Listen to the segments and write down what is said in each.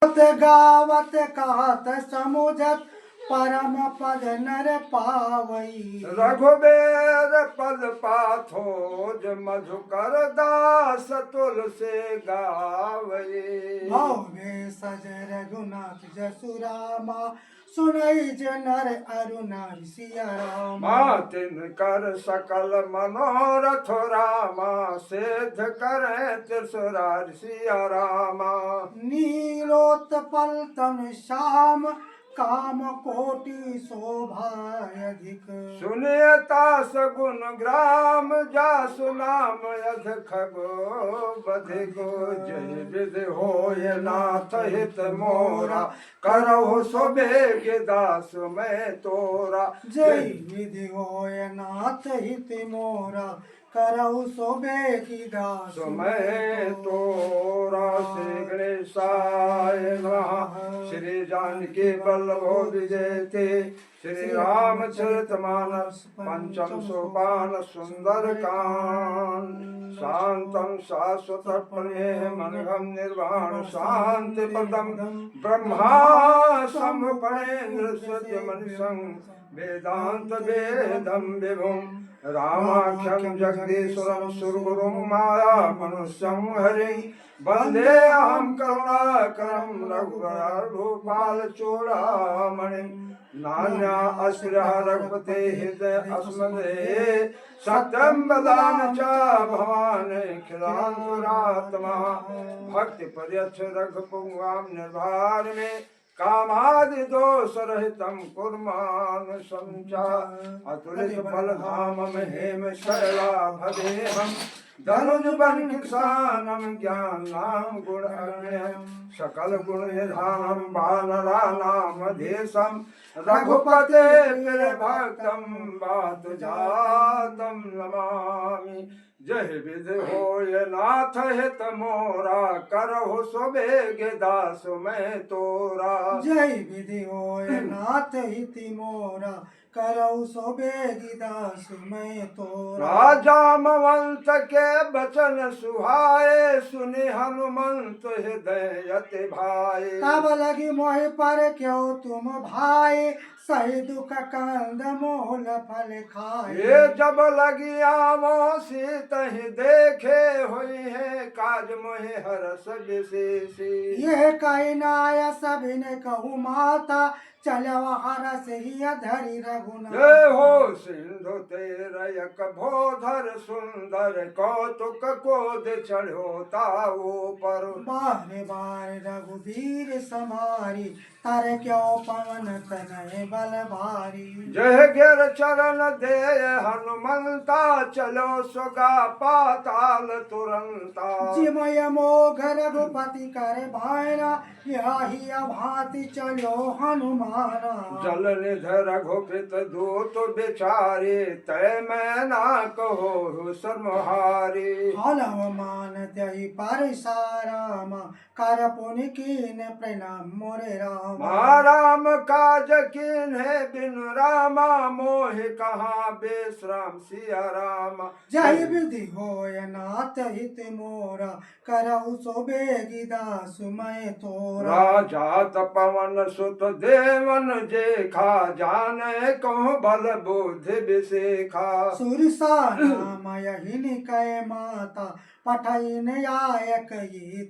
गावत कहत समुझत परम पद नर पावई। रघुबेर पद पाथोज मधुकर दास तुलसी गावई। भवे सज रघुनाथ जसु रामा सुनई जनर अरुणा सिया रामा। तिन कर सकल मनोरथ रामा सिद्ध करे त्रिसुरार सिया रामा। नीलोत्पल तन श्याम काम कोटि शोभा अधिक। सुनिए तास गुण ग्राम जासु नाम यध खगो बधिगो। जय विधि होय नाथ हित मोरा करहु सुबेग दास मैं तोरा। जय विधि होय नाथ हित मोरा करहु सुबेग दास मैं तोरा। श्री गणेशाय नमः। श्री जानकी वल्लभो विजयते। श्री रामचरितमानस पंचम सोपान सुंदर कांड। शांतम शाश्वत प्रणेह मनगम निर्वाण शांति पदम ब्रह्मा समुपणेन्द्र सत्य मनिषं वेदांत वेदम विभुम। रामाख्यं जगदीश्वरं सुरगुरुं माया मनुष्यं हरिं वन्दे अहं करुणाकरं रघुवर भूपाल चूड़ामणिं। नान्या अस्त्रः रघुपते हृदय अस्मदे सत्यं वदामि च भवान् खिलान्तुरात्मा। भक्ति पर्यच्छ रघुपुंगां निर्भारणे कामादि दोष रहितं कुर्मान् संचा। अतुलित बलधामं हेम शैलाभदेहं धनुज बन किसानं ज्ञानां गुणगम्यं। सकल गुण निधानं वानराणां देशं रघुपते प्रियभक्तं वातुजातं नमामि। जय विधि होय नाथ हित मोरा करहु सुबेग दास मैं तोरा। जय विधि होय नाथ हित मोरा करहु सुबेग दास मैं तोरा। राजा मवंत के बचन सुहाए सुनि हनुमंत हृदय अति भाए। तब लगी मोहि पर क्यों तुम भाई सही दुख कंद मोल फल खाए। ये जब लगी आवो सीतहि देखे हुई है काज मोहि हरस विशेषी। यह कही नाय सभी ने कहू माता चलवा हरस ही धरी रघुनाथ। जय हो सिंधु तेरयक भोधर सुंदर कौतुक कोद चढ़ो ताऊ पर। बार बार रघुवीर समारी तर क्यों पवन तनय बल भारी। जय गिर चरण दे हनुमंता चलो सुगा पाताल तुरंता। जिमय मोघ रघुपति कर भायना यही भांति चलो हनुमाना। जल निध रघुपत दूत बिचारे तय मैं ना कहो सर्वहारी। हलव मान त्यही पर साराम कर पुनि कीन प्रणाम मोरे राम। राम काज किन है बिन रामा मोहि कहाँ बेश्राम सिया राम। जय विधि होय नाथ हित मोरा करहु सुबेग दास मैं तोरा। राजा पवन सुत देवन जेखा जाने कहूँ बल बुद्धि विशेखा। सुरसा नाम यही निकय माता पठैन आयक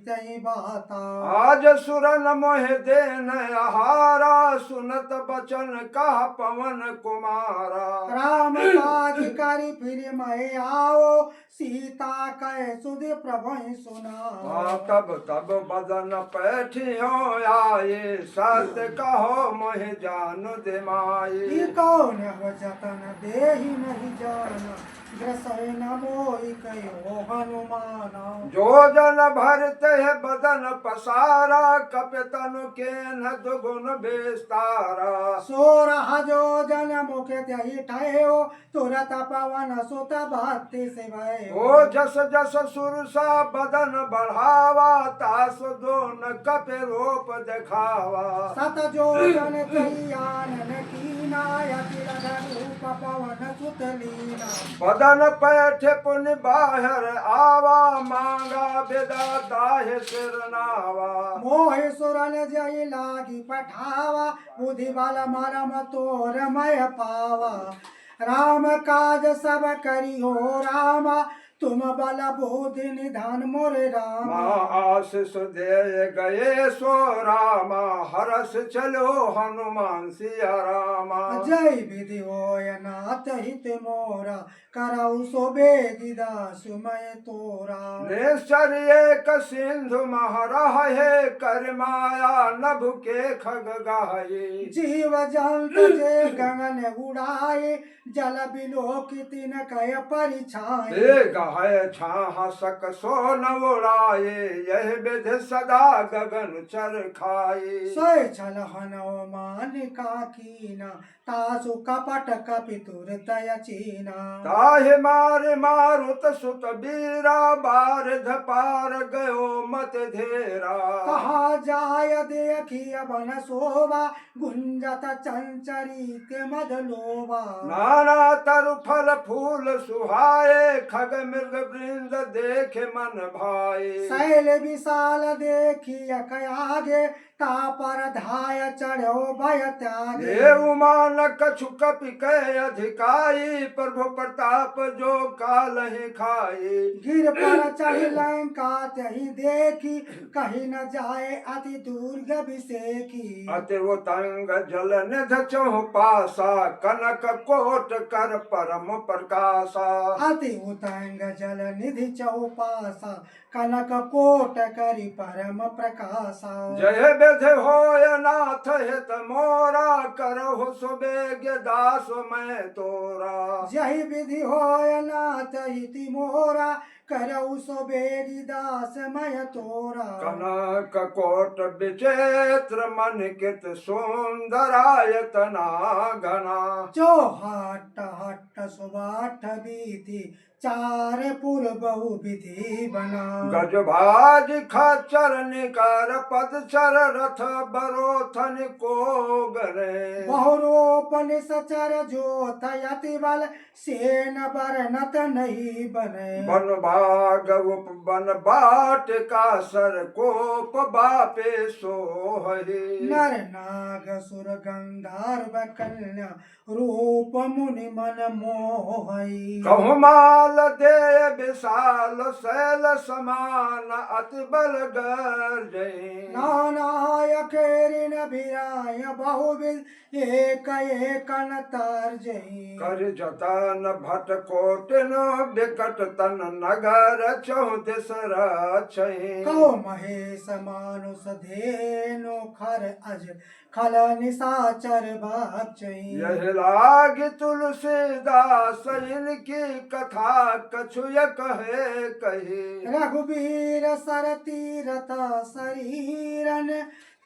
तय बाता। आज सुरन मोह देन आहारा सुनत बचन कह पवन कुमारा। राम काज करि फिर मैं आओ सीता कह सुध प्रभु सुना। तब तब बदन पैठियो आए सत्य कहो मोह जानु दे माई। कौन हो जतन देहि नहीं जाना ग्रसय न मोहि कयो हनुमाना। जो जन भरते है बदन पसारा कपतनु के न दुगुन बेस्तारा। सोरह जो जन मुखे त्यही ठयो तुरत पवन सुत भक्ति सेवय। ओ जस जस सुरसा बदन बढ़ावा तास दोन कपे रूप दिखावा। सत जो जन तैयान कीना यति रूप पवन सुत लीना। तन पैठ पुन बाहर आवा मांगा बेदा दाहे सिर नावा मोहि सुरन जय लागी पठावा बुद्धि बल मरम तोर मय पावा राम काज सब करियो रामा तुम बल बुद्धि निधान मोरे रामा आशीष दे गए सो रामा हरस चलो हनुमान सिया रामा जय विधि होय नाथ हित मोरा करऊ सो बेगिदा सुमय तोरा निश्चर एक सिंधु महरह है कर माया नभ के खग गाये जीव जंतु जे गगन उड़ाए जल बिलोकित न कय परिछाए गाय छाह सक सो न उड़ाए यह विध सदा गगन चर खाए सोय छल हनो मान का कीना तासु कपट कपितुर तय चीना ताहे मार मारुत सुत बीरा बारध पार गयो मत धेरा कहा जाय देखिय बन शोभा गुंजत चंचरित मद लोभा नाना तरु फल फूल सुहाए खग मृग वृंद देखे मन भाए शैल विशाल देखिय कयागे तापर धाय चढ़ो भय त्यागे देव मान कछु कपि कह अधिकाई प्रभु प्रताप जो काल ही खाए गिर पर चढ़ लंका तही देखी कहीं न जाए अति दूर विसेकी अति उतंग जल निध चहु पासा कनक कोट कर परम प्रकाशा अति उतंग जल निधि चौपासा कनक कोट करि परम प्रकाशा जय विध होय नाथ हित मोरा करहु सुबेग दास मैं तोरा जहि विधि होय नाथ हिति मोरा करऊ सो बेगी दास मय तोरा कनक कोट विचित्र मन कित सुंदरायतना घना चौहाट हट सुबाठ बीती चार पुर बहु विधि बना गज भाज खच्चर निकर पद चर रथ बरोथन को गरे बहुरोपन सचर जोत यति बल सेन बरनत नहीं बने बन भाग उप बन बाट का सर कोप बापे सोहहि नर नाग सुर गंधर्व कन्या रूप मुनि मन मोहई कहु माल दे विशाल शैल समान अति बल गर्जय नानायक ऋण भिराय बहुविध एक एक न तर्जई कर जतन भट कोटिन विकट तन नगर चौदिस रचहि कौ महेश मानुष धेनु खर अज खल निशाचर बचई यह लाग तुलसीदास इनकी कथा कछुय कहे कही रघुवीर सर तीरथ शरीरन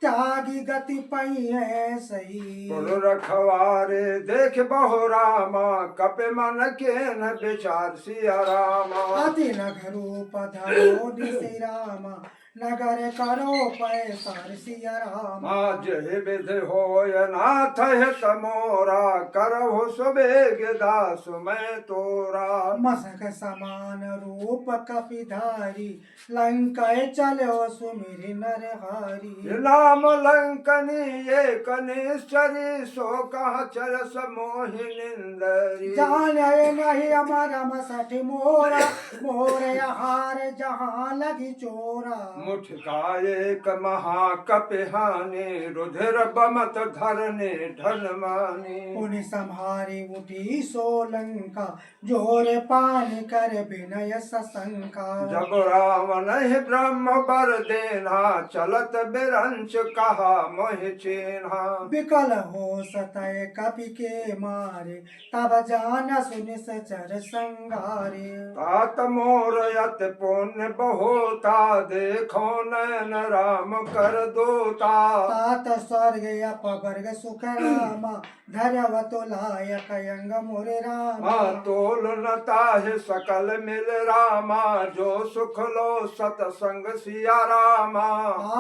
त्यागी गति पै सही कुल रखवारे देख बहु रामा कपे मन के न विचार सिया रामा अति नघ रूप धरो दिशि रामा नगर करो पैसर सिया रामा जय विध होय नाथ हित मोरा करहु सुबेग दास मैं तोरा मसक समान रूप कपिधारी लंकाए चलो सुमिरि नर हरि नाम लंकनी एक निश्चरी सो कहा चरस मोहि निंदरी जाने नहीं अमर मसठ मोरा मोर हार जहाँ लगी चोरा मुठका एक महाकपिहानी रुधिर बमत धरने ढल मानी पुनि संहारी उठी सोलंका जोर पान कर विनय सशंका जब रावण ही ब्रह्म बर देना चलत बिरंच कहा मोहि चीन्हा विकल हो सतय कपि के मारे तब जान सुनि सचर संगारे तात मोर यत पुण्य बहुता देख देखो नयन राम कर दोता। तात स्वर्ग अपवर्ग सुख रामा धर्व तुलायक यंग मोरे रामा। तोल न ताहि सकल मिल रामा, जो सुख लो सतसंग सिया रामा।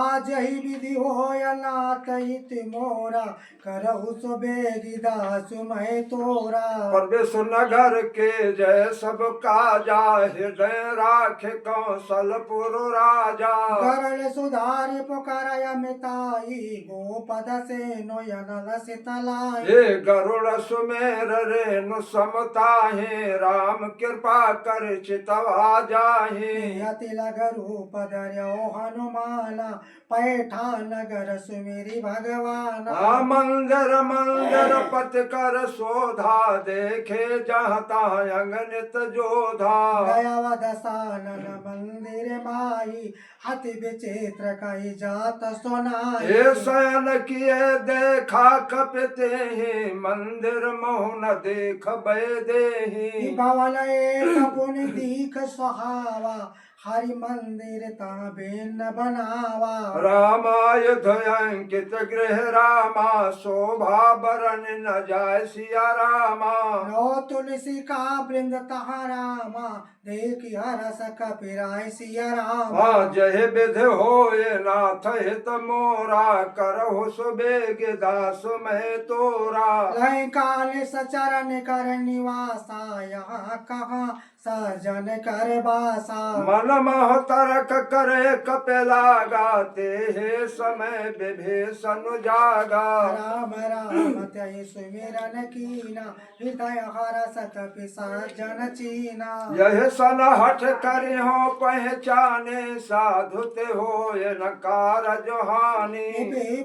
आज ही विधि होय नाथ हित मोरा करहु सो बेगी दासु मैं तोरा। परवेश नगर के जय सब काजा, हृदय राखे कौशलपुर राजा। करल सुधारि पुकारय मिताई गोपद से नोयन लसित लाई। हे गरुड़ सुमेर रेणु समताहे, राम कृपा कर चितवा जाहे। अति लघु रूप धर्यो हनुमाना पैठा नगर सुमेरी भगवाना। मंदिर मंदिर पत कर शोधा, देखे जहाँ तहाँ अंगनित जोधा। दयावद सानन मंदिर माई अति विचित्र कही जात सुनाई। हे शयन किए देखा कपते ही, मंदिर मोहन देख बै देहि। भवन एक पुनि दीख सुहावा हरि मंदिर ता बेन बनावा। रामायुध अंकित गृह रामा, शोभा बरन न जाय सिया रामा। नो तुलसी का वृंद तहा रामा देखी हरस कपिराय सिया रामा। जय विध होय नाथ हित मोरा, करहु सुबेग दास मैं तोरा। लंकाल सचरण कर निवासा यहाँ कहाँ सजन कर बासा। मन मह तरक करे कपिला, गाते हे समय विभीषण जागा। राम राम त्यहि सुमिरन कीना हृदय हरस कपि सज्जन चीना। यह सन हठ करि हो पहचाने, साधु ते होय न कारज हानि।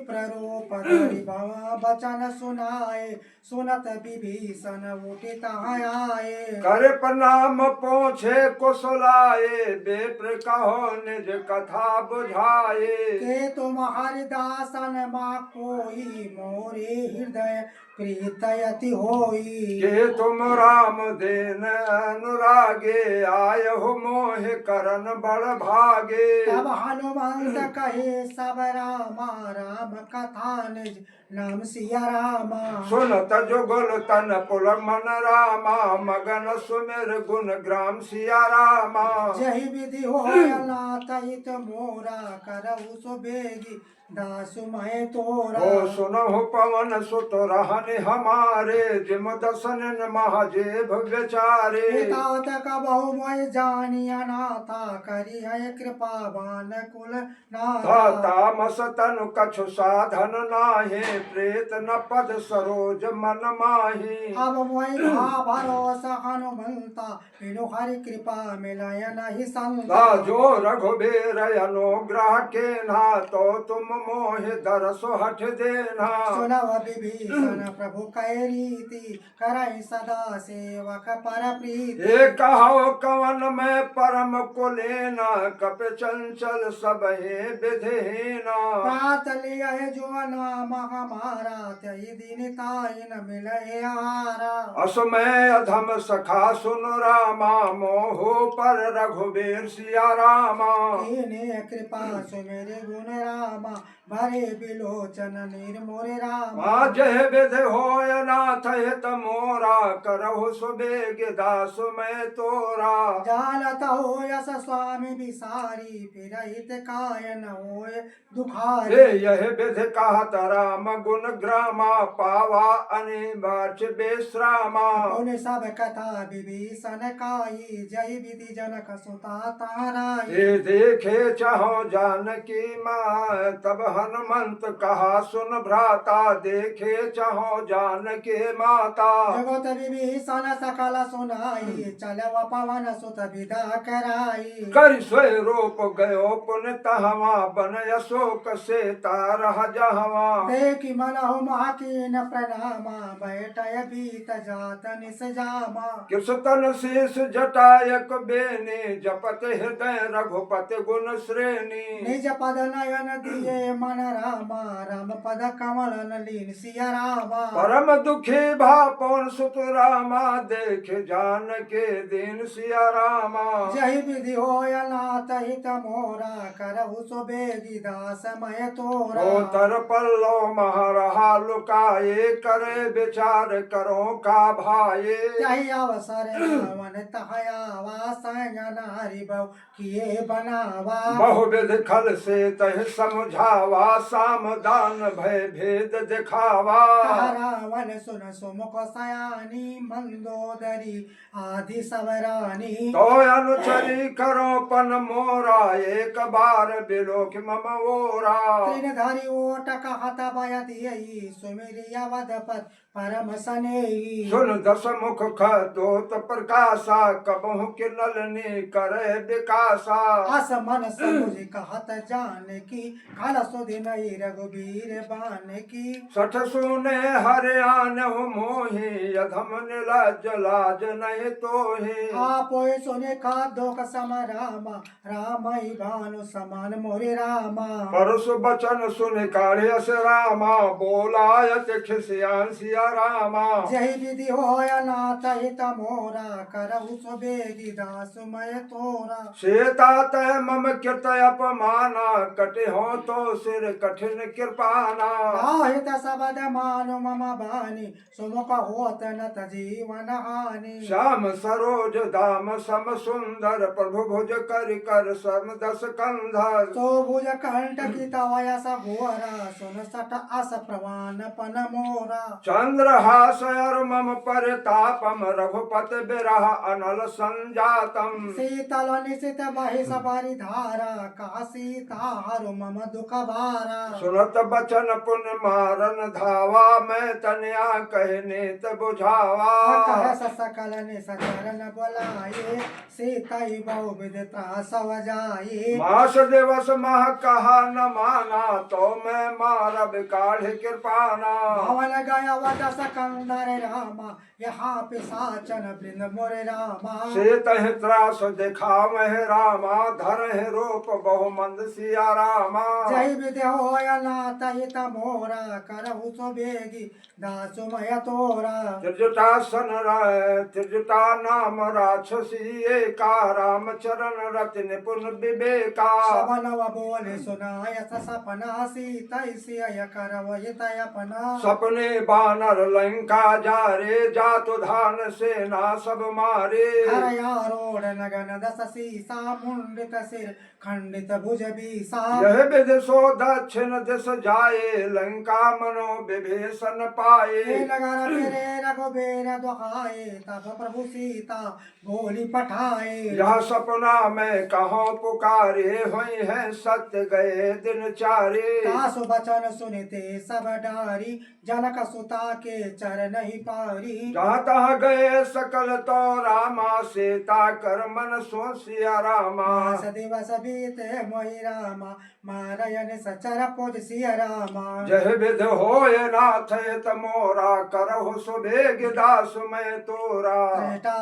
प्ररूप धरि भव बचन सुनाए सुनत विभीषण उठित आए। कर प्रणाम पोछे कुशलाए, बेप्र कहो निज कथा बुझाए। के तुम हरिदासन मा कोई मोरे हृदय प्रीतयति होई। के तुम राम देन अनुरागे, आय हो मोह करन बड़ भागे। तब हनुमंत कहे सब रामा राम कथा निज नाम सिया रामा। सुनत जुगल तन पुल मन रामा, मगन सुमिर गुण ग्राम सिया रामा। जहि विधि होय नाथ हित मोरा करहु सो बेगी दासु मैं तोरा। हो सुनहु पवन सुत रहनि हमारे, जिम दसन महाजेभ विचारे। तात कबहु मोय जानिया नाथा करी है कृपा बान कुल नाथा। तामस तनु कछु साधन नाहे, प्रेत न पद सरोज मन माही। अब मोय भा भरोसा हनुमंता बिनु हरि कृपा मिलय नहीं संता। जो रघुबीर अनुग्रह के ना, तो तुम मोह दरसो हठ देना। सुनव विभीषण प्रभु कै रीति करहि सदा सेवक पर प्रीति। ये कहो कवन में परम कुलेना, कप चंचल सब हे विधिहीना। प्रात लिय जो नाम हमारा त्यहि दिन ताहि न मिलय आहारा। असमय अधम सखा सुन रामा, मोह पर रघुबीर सिया रामा। कीने कृपा सुमेरे गुण रामा भरे बिलोचन निर्मोर रामा। जय विध होय नाथ हित मोरा, करहु सुबेग दास मैं तोरा। जानत हो यस स्वामी विसारी फिर हित काय न होय दुखारी। यह विध कहत राम गुण ग्रामा, पावा अनिवार्य विश्रामा। उन सब कथा विभीषण काई जय विधि जनक सुता ताराई। ये देखे चाहो जानकी माँ, तब हनुमंत कहा सुन भ्राता, देखे चाहो जानकी माता। जगत विभीषण सकल सुनाई चलव पवन सुत विदा कराई। कर स्वय रूप गयो पुन तहवा, बन अशोक से तारह जहवा। देखि मनहु महाकीन प्रणामा बैठय बीत जात निस जामा। कृष्ण शीस जटायक बेनी, जपत हृदय रघुपति गुण श्रेणी। निज पद नयन दिए मोहे मन रामा राम पद कमल लीन सिया रामा परम दुखी भा पवन सुत रामा देख जान के दीन सिया रामा जय विधि होय नाथ हित मोरा करहु सो बेगी दास मय तोरा ओ तर पल्लो महरहा लुकाए करे विचार करो का भाए जय अवसर रावण तहयावा संग नारी बहु किए बनावा बहुविध खल से तह समझावा सामदान भय भेद दिखावा रावण सुन सुमुख सयानी मंदोदरी आदि सबरानी तो अनुचरी करो पन मोरा एक बार बिलोक मम ओरा त्रिनधारी ओट कहत भय दियई सुमिरि अवधपत परम सनेही सुन दस मुख खदोत प्रकाशा कबहु के नलनी करे विकासा अस मन समुझ कहत जान की खल सुदिन रघुबीर बान की सठ सुने हरियाण मोहि यधम निलज लाज नहीं तोहि आपोय सुने खादोक सम रामा रामई भानु समान मोरे रामा परसु बचन सुन काढ़ियस रामा बोलायत खिसियान सिया रामा जय विधि होय नाथ हित मोरा करहु सो बेगी दास मय तोरा सीता तय मम कृत अपमाना कटे हो तो सिर कठिन कृपाना आहित सबद मानु मम बानी सुमुख होत नत जीवन हानि श्याम सरोज दाम सम सुंदर प्रभु भुज कर सम दस कंधर तो भुज कंठ की तवयस घोरा सुन सट अस प्रवान पन मोरा चंद्रहास और मम परितापम रघुपत बिरह अनल संजातम शीतल निशित महिष बरि धारा का सीता हरु मम दुख भारा सुनत बचन पुण्य मारन धावा मैं तनया कहने बुझावा कह सकल ने सचरन बोलाए सीता बहु विध त्रास जाए मास दिवस मह कहा न माना तो मैं मारब काढ़ कृपाना भवन गया वद सकंदर रामा यहाँ पिशाचन वृंद मोरे रामा सीत त्रास दिखावह रामा धर रूप बहु मंद सिया रामा जय विधि होय नाथ हित मोरा करहु सो बेगी दासु मय तोरा त्रिजुटा नाम राक्षसी एका राम चरण रति निपुण विवेका सबनव बोले सुनाय सपना सीता सिय करव हित अपना सपने बानर लंका जारे जातु धान सेना सब मारे हरयारोड़ नगन दस सीसा मुंडित सिर खंडित भुज बीसा यह विधि सो दक्षिण दिश जाए लंका मनो विभीषण पाए नगर फिरे रघुबीर दुहाए तब प्रभु सीता बोली पठाए यह सपना में कहो पुकारे हुई है सत्य गए दिन चारे तासु बचन सुनते सब डारी जनक सुता के चरण ही पारी जहाँ तहाँ गए सकल तो रामा सीता कर मन सो सिया रामा मास दिवस बीते मोहि रामा मारयन सचर पुज सिया रामा जह विध होय नाथ हित मोरा करहु सुबेग दास मैं तोरा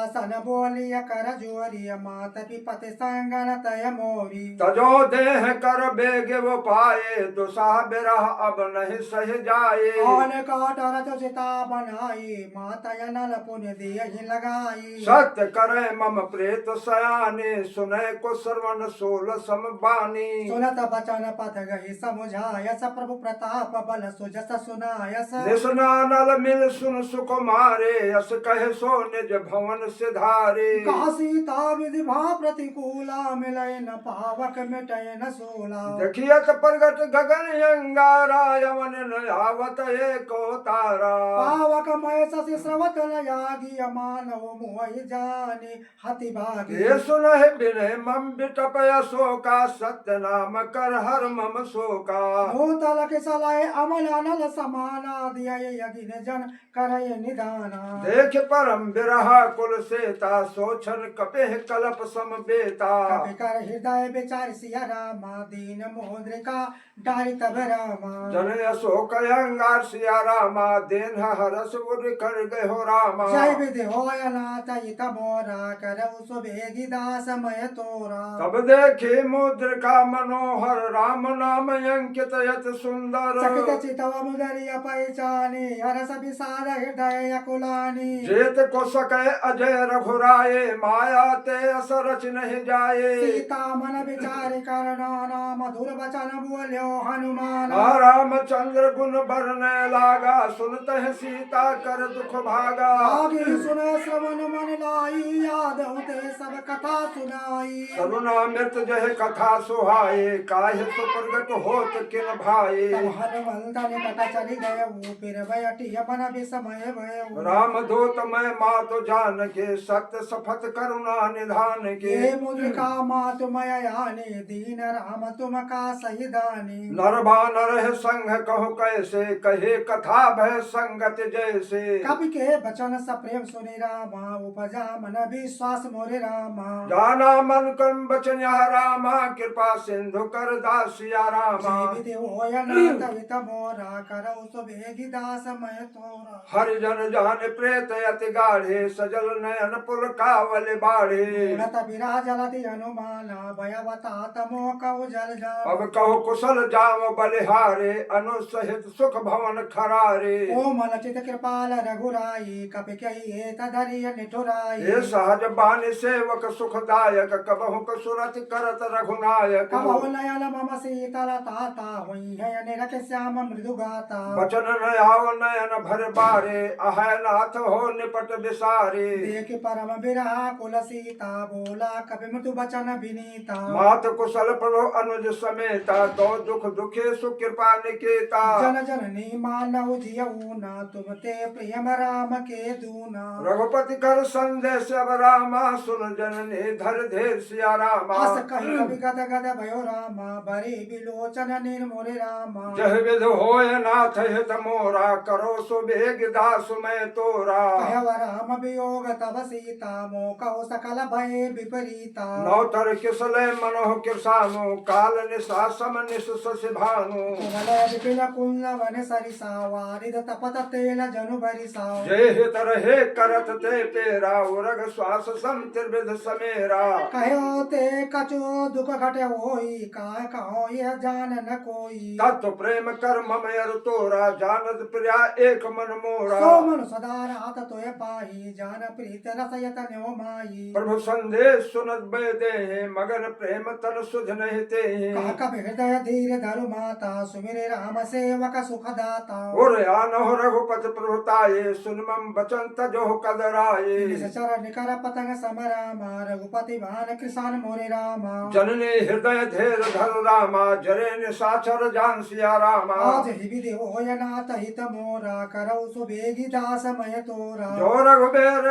सन बोलिय कर जोरिय मात पिपति संगन तय मोरी तजो देह कर बेग वो पाए दुसाह बिरह अब नहीं सह जाए कौन काटर जो सीता बनाई माता नल पुण्य दिय लगाई सत्य करे मम प्रेत सयाने सुने को श्रवण सोल समबानी सुनत बचन पथ गही समुझायस प्रभु प्रताप बल सुजस सुनायस निस्नानल मिल सुन सुकुमारे यस कहे सो निज भवन सिधारे कहा सीता विधि भा प्रतिकूला मिलय न पावक मिटय न सोला देखियत प्रगट गगन अंगारा यवन न आवत एको तारा पावक मय शशि स्रवत लयागी मानव मोहि जाने हति भागी ये सुनहि विनय मम बिटप शोका सत्य नाम कर हर मम शोका भूतल के सलाय अमल अनल समाना दिया यगिन जन करय निदाना देख परम बिरहा कुल सेता सोचन कपिह कलप सम बेता कपि कर हृदय विचार सिया रामा दीन मोद्रिका डारि तब रामा जन अशोक अंगार सिया रामा देन हरस उर कर गए हो रामा जय विधि होय नाथ हित मोरा करहु सुबेगी दास मय तोरा तब देखे मुद्रिका मनोहर राम नाम नाम अंकित यत सुंदर चकित चितव मुदरिय पहचाने हरस विषाद हृदय कुलानी जेत को सके अजय रघुराये माया ते असरच नहीं जाए सीता मन विचार करना मधुर वचन बोल्यो हनुमान रामचंद्र गुण बरने लागा सुनत है सीता कर दुख भागा आगे सुने श्रवण मन लाई याद होते सब कथा सुनाई करुणामृत जह कथा सुहाए काहे तो प्रगट होत किन भाई तब हनुमंत निकट चली गए फिर बैठी मन विस्मय भय राम दूत मैं मात जान के सत्य सफत करुणा निधान के ये मुद्रिका माँ तुम यानी दीन राम तुम का सही दानी नर बानर है संग कहो कैसे कहे कथा भय संगत जैसे कवि के वचन सप्रेम सुनि रामा उपजा मन विश्वास मोरे रामा जाना मन कम बचन यह रामा कृपा सिंधु कर दासिया रामा जीवित होय नाथ हित मोरा करौ सुबेगी दास मैं तोरा हरिजन जान प्रेत अति गाढ़े सजल नयन पुल कावल बाढ़े उड़त विराजल ति हनुमाना भयवता तमो कौ जल जा अब कहो कुशल जाम बलिहारे अनुसहित सुख भवन खरारे ओ मन चित कृपाल रघुराई कपि कही तधरिय निठुराई ये सहज बानी सेवक सुखदायक कबहु कसुरत करत रघुनायक कबहु नयन मम शीतल ताता हुई है निरख श्याम मृदु गाता बचन न आव नयन भर बारे अहय नाथ हो निपट विसारे देख परम बिरहा कुल सीता बोला कपि मृदु बचन विनीता मात कुशल प्रभु अनुज समेता तो दुख दुखे सुख कृपा निकेता जन जननी मानव जियऊ ना तुम ते प्रियम राम के दूना रघुपति कर संदेश अब रामा सुन जननी धर धेर सिया रामा अस कहि कवि गद गद भयो रामा बरी बिलोचन निर्मोरे रामा जह विध होय नाथ हित मोरा करो सुबेग दास मैं तोरा कहव राम वियोग तव सीता मोकौ सकल भय विपरीता नौतर किसले मनोह किरसानो काल निशा सम निश शशि भानु कुमल विपिन कुल वन सरिसा वारिद तपत तेल जनु बरिसा जय हित रहे करत ते तेरा उरग श्वास सम त्रिविध समेरा कहो ते कछु दुख घट होई काय कहो यह जान न कोई तत्व प्रेम कर मम अर तोरा जानत प्रिया एक मन मोरा सो मन सदा रात तोय पाही जान प्रीत रसयत न्यो माही प्रभु संदेश सुनत बेदे मगन प्रेम तन सुध नहीं ते कह कब हृदय धीर धरु माता सुमिरे राम सेवक सुख दाता और आनहो रघुपति प्रभुताये सुन मम बचन तजो कदराये निश्चर निकर पतंग समरामा रघुपति भान कृष्ण मोरे रामा जननी हृदय धेर धर रामा जरे निशाचर जान सिया रामा आज ही विधि होय नाथ हित मोरा करौ सुबेगी दास मय तोरा जो रघुबेर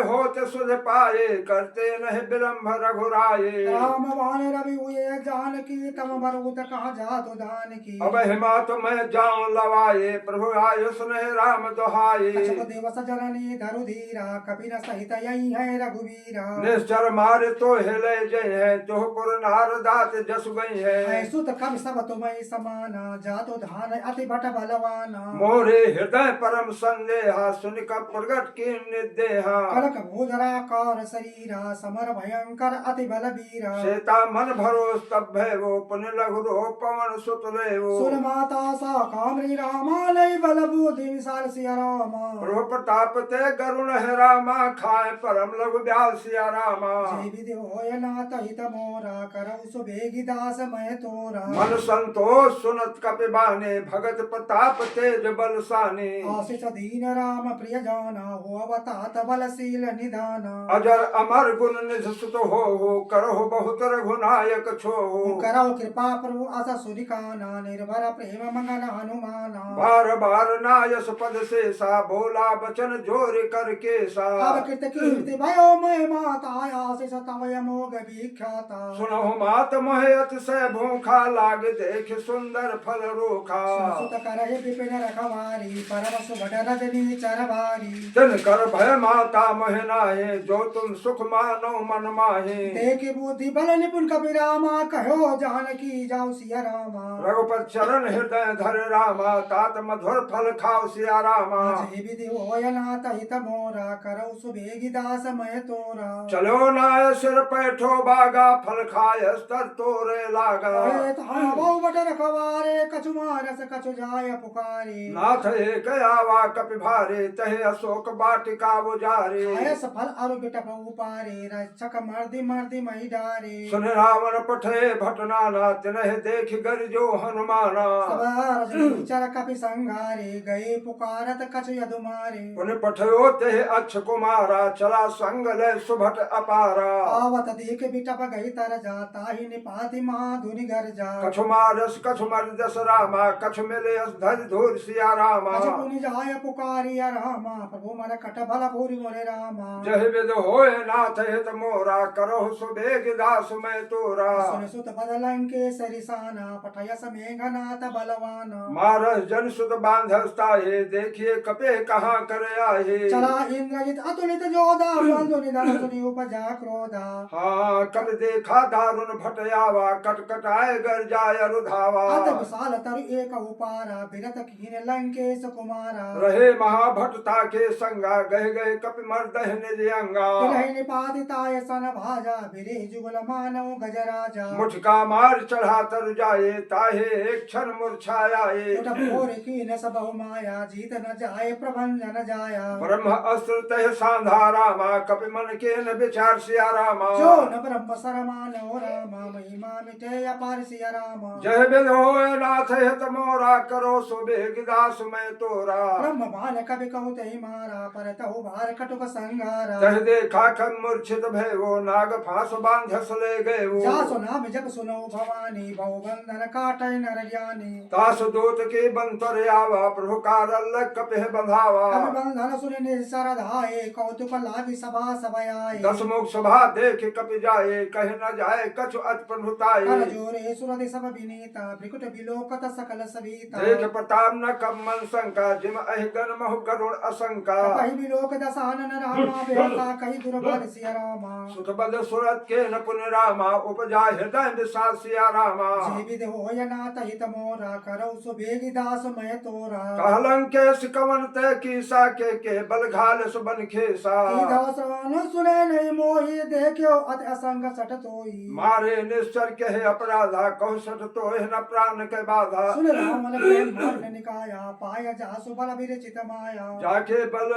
होते सुध पाए करते नहीं विलम्ब रघुराये राम बाण रवि हुए जानकी तम मरुत कहाँ जातु दान की अब हिमात मैं जाऊं लवाए प्रभु आयु सुने राम दोहाए अचक दिवस जननी धरु धीरा कपिन सहित यही है रघुवीरा निश्चर मारे तो हिले जय है तो पुर नार दात जस गई है सुत कवि सब तुम्हें समाना जातु धान अति भट बलवाना मोरे हृदय परम संदेहा सुन का प्रगट की निदेहा कनक भूधरा कार शरीरा समर भयंकर अति बलबीरा सीता मन भरोस तब भय वो पुन लघु रो पवन सुत ले वो सुन माता सा कामरी रामा लय बल बुद्धि विशाल सिया रामा प्रभु प्रताप ते गरुण है रामा खाए परम लघु ब्याल सिया रामा जय विधि होय नाथ हित मोरा करौ सुबेगी दास मय तोरा मन संतोष सुनत कपिबाने भगत प्रताप तेज बलसाने आशीष दीन राम प्रिय जाना हो अवतात बलशील निधाना अजर अमर गुण निध सुत हो करो बहुत रघुनायक छो करो कृपा प्रभु आशा सुरिकाना निर्भर प्रेम मंगन हनुमाना बार बार नायस पद से सा बोला बचन जोर करके सा अब कृत कीर्ति भयो मैं माता आशीष तवय मोग विख्याता सुनो मात मोह अतिशय भूखा लाग देख सुंदर फल रोखा सुत करहि विपिन रखवारी परम सुभट रजनी चरवारी जन कर भय माता मोह नाहे जो तुम सुख मानो मन माहे देखि बुद्धि बल निपुण कपिरामा कहो जानकी जाऊ सिया रामा रघुपत चरण हृदय धर रामा तात मधुर फल खाओ सिया रामा जय विधि होय नाथ हित मोरा करौ सुबेगी दास मय तोरा चलो नाय सिर पैठो बागा फल खाय स्तर तोरे लागा कहे धावो बट रखवारे कछु मारस कछु जाय पुकारे नाथ एक आवा कपि भारे तहे अशोक वाटिका उजारे आय सफल अरु बिटप उपारे रक्षक मर्दी मर्दी मही डारे सुन रावण पठे भटनाना तिन्ह देख गरिजो हनुमाना सवार चर कपि संघारे गए पुकारत कछु यदु मारे पुन पठयो ते अक्ष कुमारा चला संग ले सुभट अपारा आवत देख बिटप गई तर जाता ही निपाति महाधुनि घर जा कछु मारस कछु मर्दस रामा कछु मिले धज धूर सिया रामा कछु पुनि जाय पुकारिया रामा प्रभु मन कट भल भूरि मोरे रामा जह विद होय नाथ हित मोरा करो सुबेग दास मैं तोरा सुन सुत बदलंके सरिसाना पठय समेघनाथ बलवाना मारस जन सुत बांधस्ताये देखिए कपे कहाँ कर आए चला इंद्रजित अतुलित जोधा बंधु निधन सुनि उपजा क्रोधा हाँ कब देखा दारुण भटयावा कट कटाए गर जाय रुधावा अत विशाल तरु एक उपारा बिरत कीन लंकेश कुमारा रहे महाभटता के संगा गह गए कपि मर्दह निज अंगा तिलहि निपातिताय सन भाजा बिरे जुगल मानव गजराजा मुठका मार चढ़ा तर जाए ताहे एक क्षण मुरछाए उठ भोर कीन सब माया जीत न जाय प्रभंजन जाया ब्रह्म अस्त्र तह सांधा रामा कपि मन के न विचार सिया रामा जो न ब्रह्म सरमानो रामा महिमा मिटे अपार सिया रामा जय विद होय नाथ हित मोरा करो सुबेग दास मैं तोरा ब्रह्म बाल कवि कहु तहि मारा पर तहु भार कटुक संगारा तह देखा खन मूर्छित भयवो नाग फांस बांधस ले गए जा सुनाम जब सुनो भवानी भव बंधन काटय नर ज्ञानी तास दूत के बंतर आवा प्रभु कारल कपिह बंधावा कवि बंधन सुनि निसर धाये कौतुक लागी सभा सभयाय दस मुख सभा देख कपि जाए कह न जाए कछु अत प्रभुताए कर जोरे सुरति सब विनीता विकुट विलोकत सकल सविता देख प्रताप न कम मन शंका जिम अहिगन महु गरुण असंका कहि विलोक दसानन रामा बेहता कहि दुर्बल सिया रामा सुत बद सुरत के न पुन रामा उपजा हृदय विशाल सिया रामा जीवित होय नाथ हित मोरा करौ सुबेगी दास मैं तोरा कहलं के सिकवन ते कीसा के बल घाल सुबन खेसा दासन सुने नहीं मोहि देखो अति असंग सट तोई मारे निश्चर के अपराधा कहु सट तो न प्राण के बाधा सुन राम मन प्रेम मार्ग निकाया पाया जासु बल विरचित माया जाके बल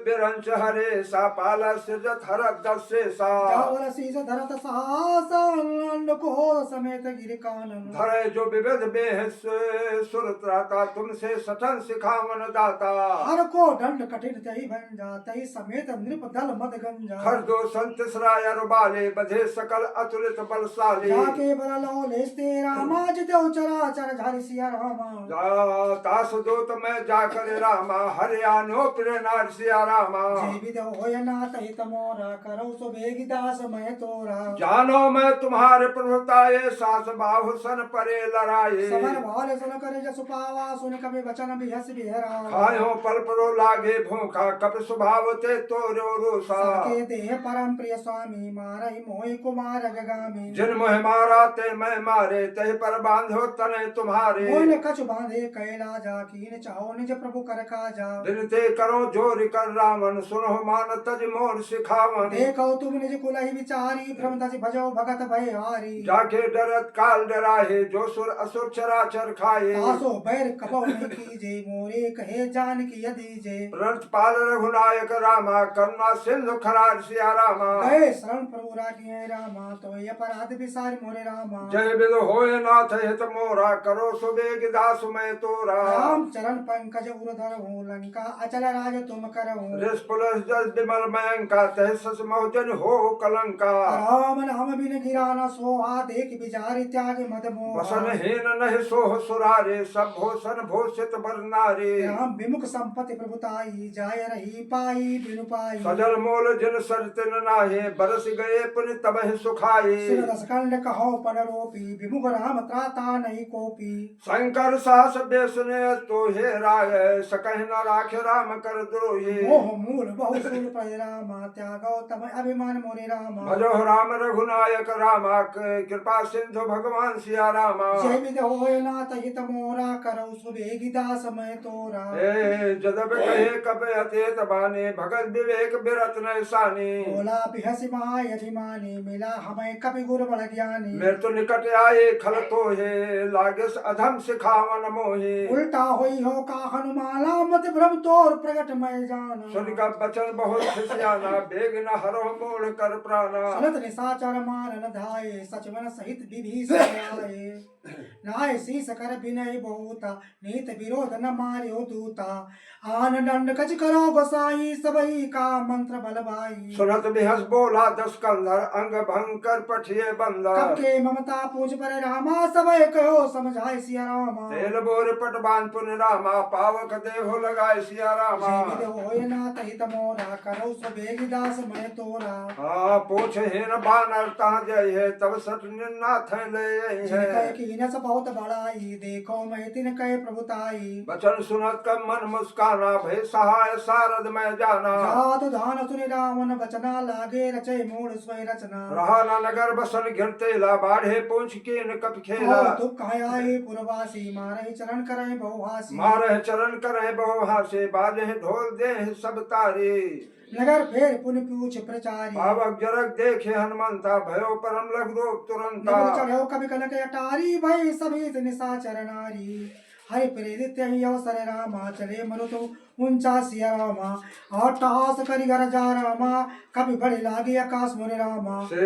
बिरंच हरे सा पाला सृजत हरत दस्से सा जावल शीस धरत सासन को समेत गिर कानन धरे जो विविध बेहस सुर त्राता तुमसे सठन सिखावन दाता हर को दंड कठिन तही भंजा तही समेत नृप दल मद गंजा हर दो संत सराय रुबाले बधे सकल अतुलित बलशाली जाके बल लो लेस्ते रामा जिते उचरा चर झारी सिया रामा जा तास दूत में जाकर रामा हरियाणो प्रिय नार सिया रामा जीवित होय नाथ हित मोरा करौ सुबेगी दास मैं तोरा जानो मैं तुम्हारे प्रभुताये सास बाहु सन परे लड़ाए समर भाल सुन करे जसु पावा सुन कवि वचन बिहस बिहरा खायो पल परो लागे भूखा कप स्वभाव ते तोरो रूसा सबके देह परम प्रिय स्वामी मारई मोहि कुमार गगामी जिन मोह मारा ते मैं मारे ते पर बांधो तने तुम्हारे मोइन कछु बांधे कैला जा कीन चाहो निज प्रभु कर काजा दिन ते करो जोर कर रावण सुनो मान तज मोर सिखावन देखो तुम निज कुलहि विचारी भ्रम तज भजो भगत भय हारी जाके डरत काल डराहे जो सुर असुर चराचर खाए आसो बैर कपौ नहीं कीजे मोरे कहे जान की यदि जे रथ पाल रघुनायक रामा करुणा सिंधु खरार सिया रामा गए शरण प्रभु राखिए रामा तो ये अपराध विसार मोरे रामा जय विद होय नाथ हित मोरा करो सुबेग दास मैं तोरा राम चरण पंकज उरधर हूँ लंका अचल राज तुम करहूँ रिस पुलस जस विमल मयंका तह सस मोहजन हो कलंका राम नाम बिन गिरा न सोहा देख बिचारी त्याग मद मोहा वसन हीन नहीं सोह सुरारे सब भूषण भूषित बर नारे राम विमुख संपत्ति प्रभुताई जाय रही पाई बिनु पाई सजल मोल जिन सरतिन नाहे बरस गए पुनि तबह सुखाए सिर दसकंड कहो पन रोपी विमुख राम त्राता नहीं कोपी शंकर सास बेसने तो हे राय सकह न राख राम कर द्रोहे मोह मूल बहु सूल प्रय रामा त्यागो तम अभिमान मोरे रामा भजो राम रघुनायक रामा कृपा सिंधु भगवान सिया रामा जय विद होय नाथ हित मोरा करौ सुबेगी दास मैं तोरा ए जदब कहे कब अतेत बाने भगत विवेक बिरत न सानी बोला बिहसि माय अभिमानी मिला हमें कपि गुरु बड़ ज्ञानी मृत्यु निकट आए जाए खल तो है लागे अधम सिखावन मोहे उल्टा होई हो का हनुमाना मत भ्रम तोर प्रगट मैं जाना सुन का बचन बहुत खिसियाना बेग न हरो मोड़ कर प्राणा सुनत निशाचर मारन धाये सचवन सहित विभीषण आए नाय शीस कर विनय बहुता नीत विरोध न मार्यो दूता आन दंड कच करो गोसाई सबई का मंत्र बल भाई सुनत बिहस बोला दस कंधर अंग भंग कर पठिए बंदर कब के ममता पूज पर रामा सबई कहो समझाए सिया रामा तेल बोर पट बांध पुन रामा पावक देहो लगाए सिया रामा जीवित होय ना तहित मोरा करो सो बेगी दास मैं तोरा हाँ पूछ हेन बानर तहाँ जय है तब सट नाथ ले जिन है कहे कीनस बहुत बड़ाई देखो मैं तिन कहे प्रभुताई बचन सुनत कब मन मुस्काना भय सहाय सारद में जाना जात धान सुनि रावण बचना लागे रचे मूड स्वय रचना रहा न नगर बसन घिरते ला बाढ़े पूछ के न कप खेला दुख आए पुरवासी मारे चरण करे बहुहासी मारे चरण करे बहु हासे बाजे ढोल दे सब तारे नगर फेर पुन पूछ प्रचारी पावक जरक देखे हनुमंता भयो परम लघु रोग तुरंता नगर चढ़ो कवि कनक अटारी भई सभी निशाचर नारी हरि प्रेरित ही अवसर रामा चले मरुतु ऊंचा सिया रामा और टहास करि घर जा रामा कभी बड़े लागे आकाश मुनि रामा से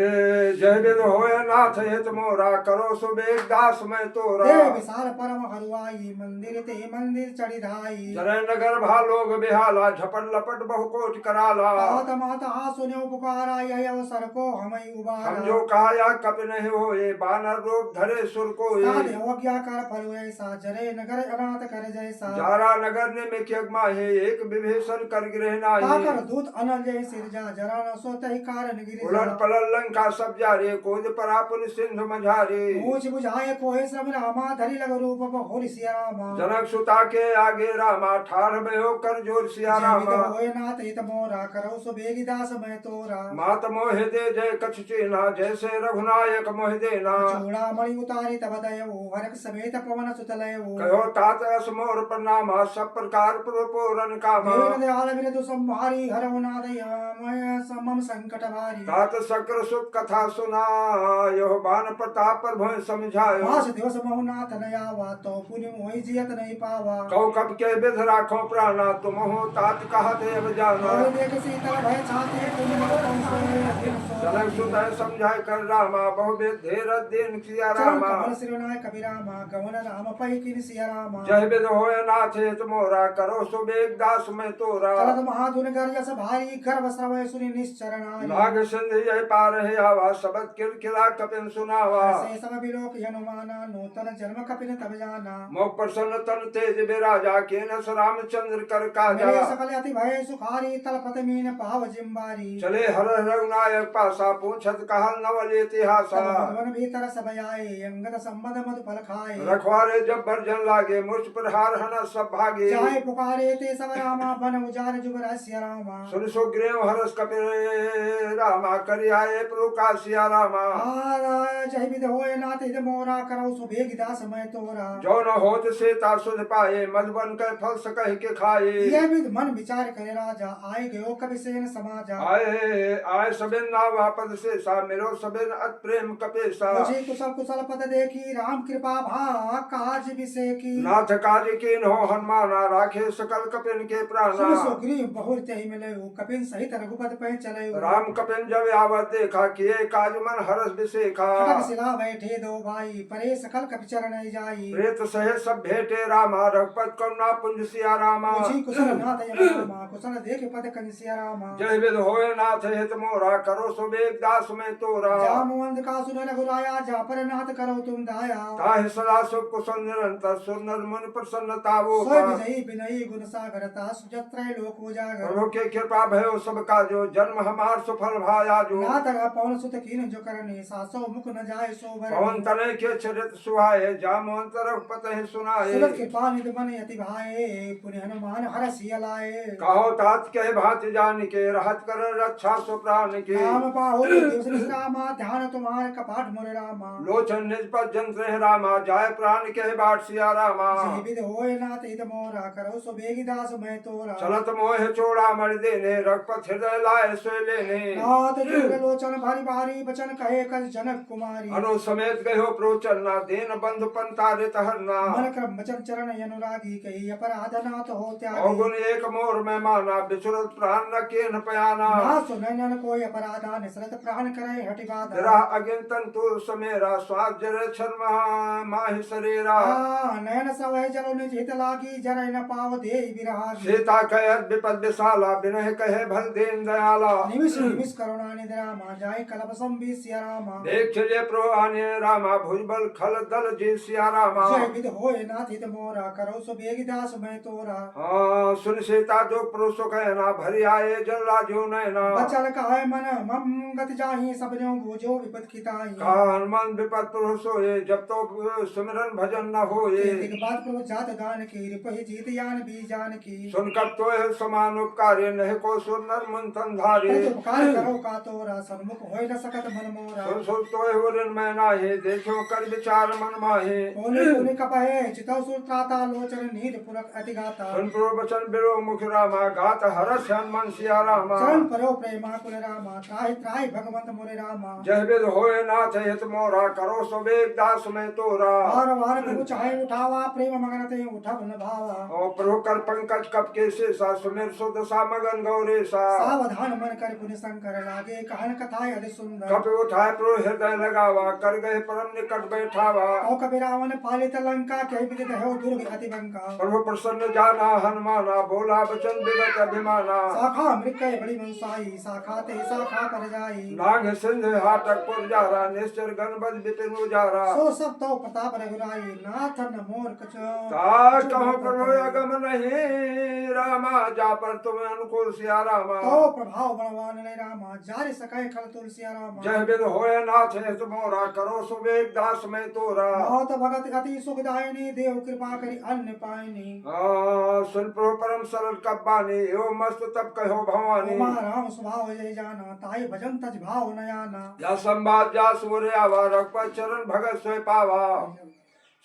जय विद होय नाथ हित मोरा करो सुबेग दास मैं तोरा दे विशाल परम हरुआई मंदिर ते मंदिर चढ़ी धाई जरे नगर भालोग बिहाला झपट लपट बहु कोट कराला तात माता सुने पुकारा यह अवसर को हमें उबारा हम जो कहा कप नहीं होए बानर रूप धरे सुर को साधे अवज्ञा कर फल ऐसा जरे नगर अनाथ कर जैसा जारा नगर ने में क्यगमा है एक विभीषण कर गृह नाही ताकर दूत अनल जय सिरजा जरा न सोते ही कारण गिरिजा उलट पलट लंका सब जारे कोद परापुन सिंधु मझारे मूछ बुझाए कोहे श्रम रामा धरि लग रूप होरि सिया रामा जनक सुता के आगे रामा ठार भयो कर जोर सिया रामा होए नाथ हित मोरा करो सो बेगी दास मैं तोरा मात मोहि दे जय कछ चीना जैसे रघुनायक मोहि देना चूड़ा मणि उतारी तब दयो हरक समेत पवन सुतलयो कहो तात अस मोर प्रणामा सब प्रकार पूरन कामा देव दयाल विरतु संहारी हरव नादय मय समम संकट भारी तात शक्र सुख कथा सुना यो बान प्रताप पर भय समझायो मास दिवस बहुनाथ नयावा तो पुनि मोहि जियत नहीं पावा कौ कब के विध राखो प्राणा तुम हो तात कहा देव जाना और देख सीतल भय छाती पुनि जनक सुत समझाय कर रामा बहु धीर दिन सिया रामा कमल सिरनाय कबीर रामा गवन राम पै किन सिया रामा जय विद होय नाथ हित मोरा करो सुबेग दास में तोरा चलत महाधुन गर्जस भारी गर्भ श्रवय सुनि निश्चरणाय लाग सिंधु जय पार है आवा सबद किलकिला कपिन सुनावा से सब विलोक हनुमाना नूतन जन्म कपिन तब जाना मोह प्रसन्न तन तेज विराजा केनस रामचंद्र कर काजा मेरे सकल अति भय सुखारी तलपत मीन पाव जिम्बारी चले हर रघुनायक पासा पूछत कहल नवल इतिहासा भवन भीतर सब आए अंगद संबंध मधु फल खाए रखवारे जब भरजन लागे मुझ प्रहार हन सब भागे चाहे पुकारे ते सब रामा बन उजार जुग रहस्य रामा सुन सुग्रीव हरस कपिल रामा करि आए प्रभु सिया रामा जय विद होय नाथ हित मोरा करौ सुबेग दास मैं तोरा जो न होत सीता सुध पाए मधुबन के फल सकह के खाए ये विद मन विचार करे राजा आए गयो कवि सेन समाजा आए आए सबिन ना वापस से सा मेरो सबिन अत प्रेम कपेसा मुझे कुशल कुशल पद देखी राम कृपा भा काज विषय की नाथ काज कीन हो हनुमाना राखे सकल कपिन के प्राणा सुग्रीव बहुत ही मिले कपिन सहित रघुपति पे चले राम कपिन जब आवत देखा किए काज मन हरस विशेखा खड़ग शिला बैठे दो भाई परे सकल कपि चरण जाई प्रेत सहे सब भेटे रामा रघुपत करुणा पुंज सिया रामा मुझी कुशल नाथ यमा कुशल देख पद कन सिया रामा जय विद होय नाथ हित मोरा करो सुबेग दास में तोरा जामुवंत का सुन रघुराया जा पर नाथ करो तुम दाया ताहि सदा सुख कुशल निरंतर सुंदर मन प्रसन्नता वो सोय विजयी विनयी गुण सागरता सुजत्रय लोक उजागर प्रभु के कृपा भयो सब काजो जन्म हमार सुफल भाया जो नाथ पवन सुत कीन जो करने सासो मुख न जाए सो पवन भर तनय के चरित सुहाए जामवंत रघुपति सुनाए सुरत कृपा निधि मन यति भाए पुण्य हनुमान हर सिय लाए कहो तात कह भात जान के रहत कर रक्षा सुप्राण के राम पाहुल दिवस रामा ध्यान तुम्हारे कपाट मोरे रामा लोचन निज पर जंत्र है रामा जाय प्राण कह बाट सिया रामा जय विध होय नाथ हित मोरा करो सो बेगी दास मैं तोरा चलत मोह चोड़ा मर देने रघुपत हृदय लाए सोए लेने नाथ जुग लोचन भारी भारी बचन कहे कर जनक कुमारी अनु समेत गयो प्रोचरना देन बंधु पंतारित हरना मन क्रम बचन चरण अनुरागी कही अपराध नाथ हो त्यागी अवगुण एक मोर में माना बिचुरत प्राण न केन पयाना ना सुनैनन कोई अपराधा निसरत प्राण करे हटि बाधा तेरा अगिन तंतु समेरा स्वाद जर छन माहि शरीरा नयन सवय जलो निज हित लागी जरय न पाव देहि विरागी सीता कहत विपद विशाला बिनह कहे भल देन दयाला निमिष निमिष करुणा निद्रा मा जाय कलप संबी सिया रामा देख चले प्रो आने रामा भुजबल खल दल जी सिया रामा जय विध होय नाथ हित मोरा करो सो बेगी दास मैं तोरा हाँ सुन सीता जो पुरुषो कहना भरी आए जल राजो नैना बचल कहे मन मम गति जाहि सब जो भुजो विपद खिताई का हनुमान विपद पुरुषो ये जब तो सुमिरन भजन न होए एक बात प्रभु जात गान की रिपहि जीत यान भी जान की सुनकर तो है समान उपकार्य नहीं को सुनर मंथन धारे उपकार करो का तोरा सन्मुख होय न सकत मन मोरा सुन सुन तो है उरन मैं नाहे देखो कर विचार मन माहे कोने कोने कपहे चितौ सुर त्राता लोचन नीर पुरक अति गाता सुन प्रो वचन बिरो मुख रामा गात हरस हनुमान सिया रामा चरण परो प्रेमा कुल रामा त्राहि त्राहि भगवंत मोरे रामा जय विद होए नाथ हित मोरा करो सुबेग दास में तोरा बार बार प्रभु चाहे उठावा प्रेम मगन ते उठब न भावा और प्रभु कर पंकज कप के शेषा सुमिर सुदशा मगन गौरेशा सावधान मन कर पुनि शंकर लागे कहन कथा अति सुंदर कप उठाए प्रो हृदय लगावा कर गए परम निकट बैठावा औ कबि रावण पालित लंका के विदित है दुर्ग अति बंका प्रभु प्रसन्न जाना हनुमाना बोला वचन विगत अभिमाना शाखा मृग बड़ी मनसाई शाखा ते शाखा पर जाई नाग सिंध हाटक पुर जारा निश्चर गणबद विपिन उजारा सो सब तो प्रताप रघुराई नाथ न मोर कछो तार कहो प्रभु अगम नहीं रामा जा पर तुम्हें अनुकूल सिया रामा तो प्रभाव बलवान ने रामा जारि सकै खल तुलसिया रामा जय विद होए नाथ हित मोरा करो सुबेग दास में तोरा बहुत भगत अति सुखदायिनी देव कृपा करी अन्न पाइनी सुन प्रभु परम सरल कब्बानी एवं मस्त तब कहो भवानी उमा राम स्वभाव जय जाना ताई भजन तज भाव न आना या संवाद जा सूर्य आवा रघुपत चरण भगत सोय पावा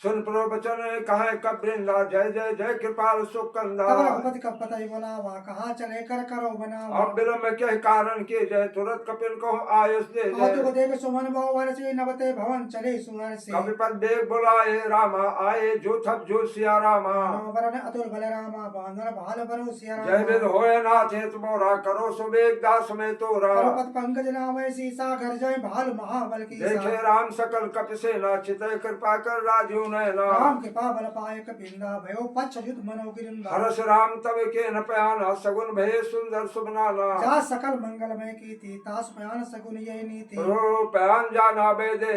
सुन प्रवचन कहे कब वृंदा जय जय जय कृपाल सुकंदा तब रघुपति कब पतई बोलावा कहा चले कर करो बनावा अब विलम्ब के कारण के जय तुरंत कपिल को आयुष दे कौतुक जय देख सुमन बहु वर्षि नवते भवन चले सुवर से कपि पद देख बुलाए रामा आए जो थप जो सिया रामा वरण अतुल बल रामा बांधर भाल बरु सिया जय विद रामा होए नाथ हित मोरा करो सुबेग दास में तोरा पद पंकज नाम सीसा घर जय भाल महाबल की देखे राम सकल कपि सेना चितय कृपा कर राजू नैना राम कृपा बल पाए कपिंदा भयो पच्छ युत मनो गिरिंदा हरस राम तब के न पयाना सगुन भय सुंदर सुबनाना जा सकल मंगलमय कीति तास पयान सगुन ये नीति ओ पयान जाना बेदे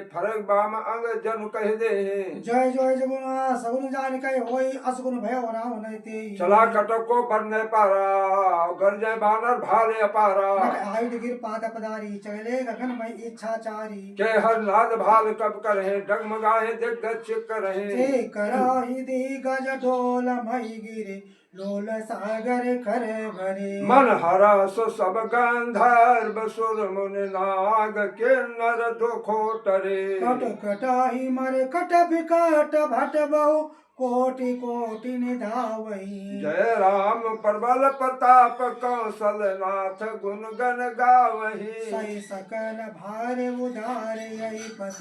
फरक बाम अंग जन कह दे जय जय जगुना सगुन जान कय होई असगुन भयो राम नैते चला कटक को बरने पारा घर जय बानर भाले अपारा आयुध गिर पाद पदारी चले गगन मई इच्छाचारी के हर नाद भाल कब करे डगमगाए दिग्गज चिक रहे कराही दी गज ढोल मई गिरे लोल सागर कर भरे मन हरा सो सब गंधर्व सुर मुनि नाग के नर दुखो टरे कट कटाही मरे कट विकट भट बहु कोटि कोटि निधावही जय राम प्रबल प्रताप कौशल नाथ गुण गण गावही सही सकल भार उदार यही पस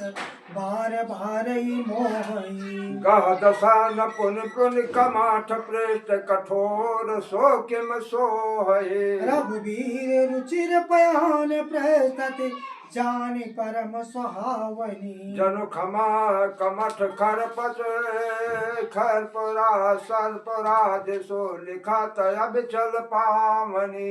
बार बार ही मोहई गह दशा न पुन पुन कमाठ पृष्ठ कठोर सो किम सोहै रघुवीर रुचिर पयान प्रस्तति जानि परम सुहावनी जनु खमा कमठ खर पच खर परा सर पराज सो लिखा तब चल पावनी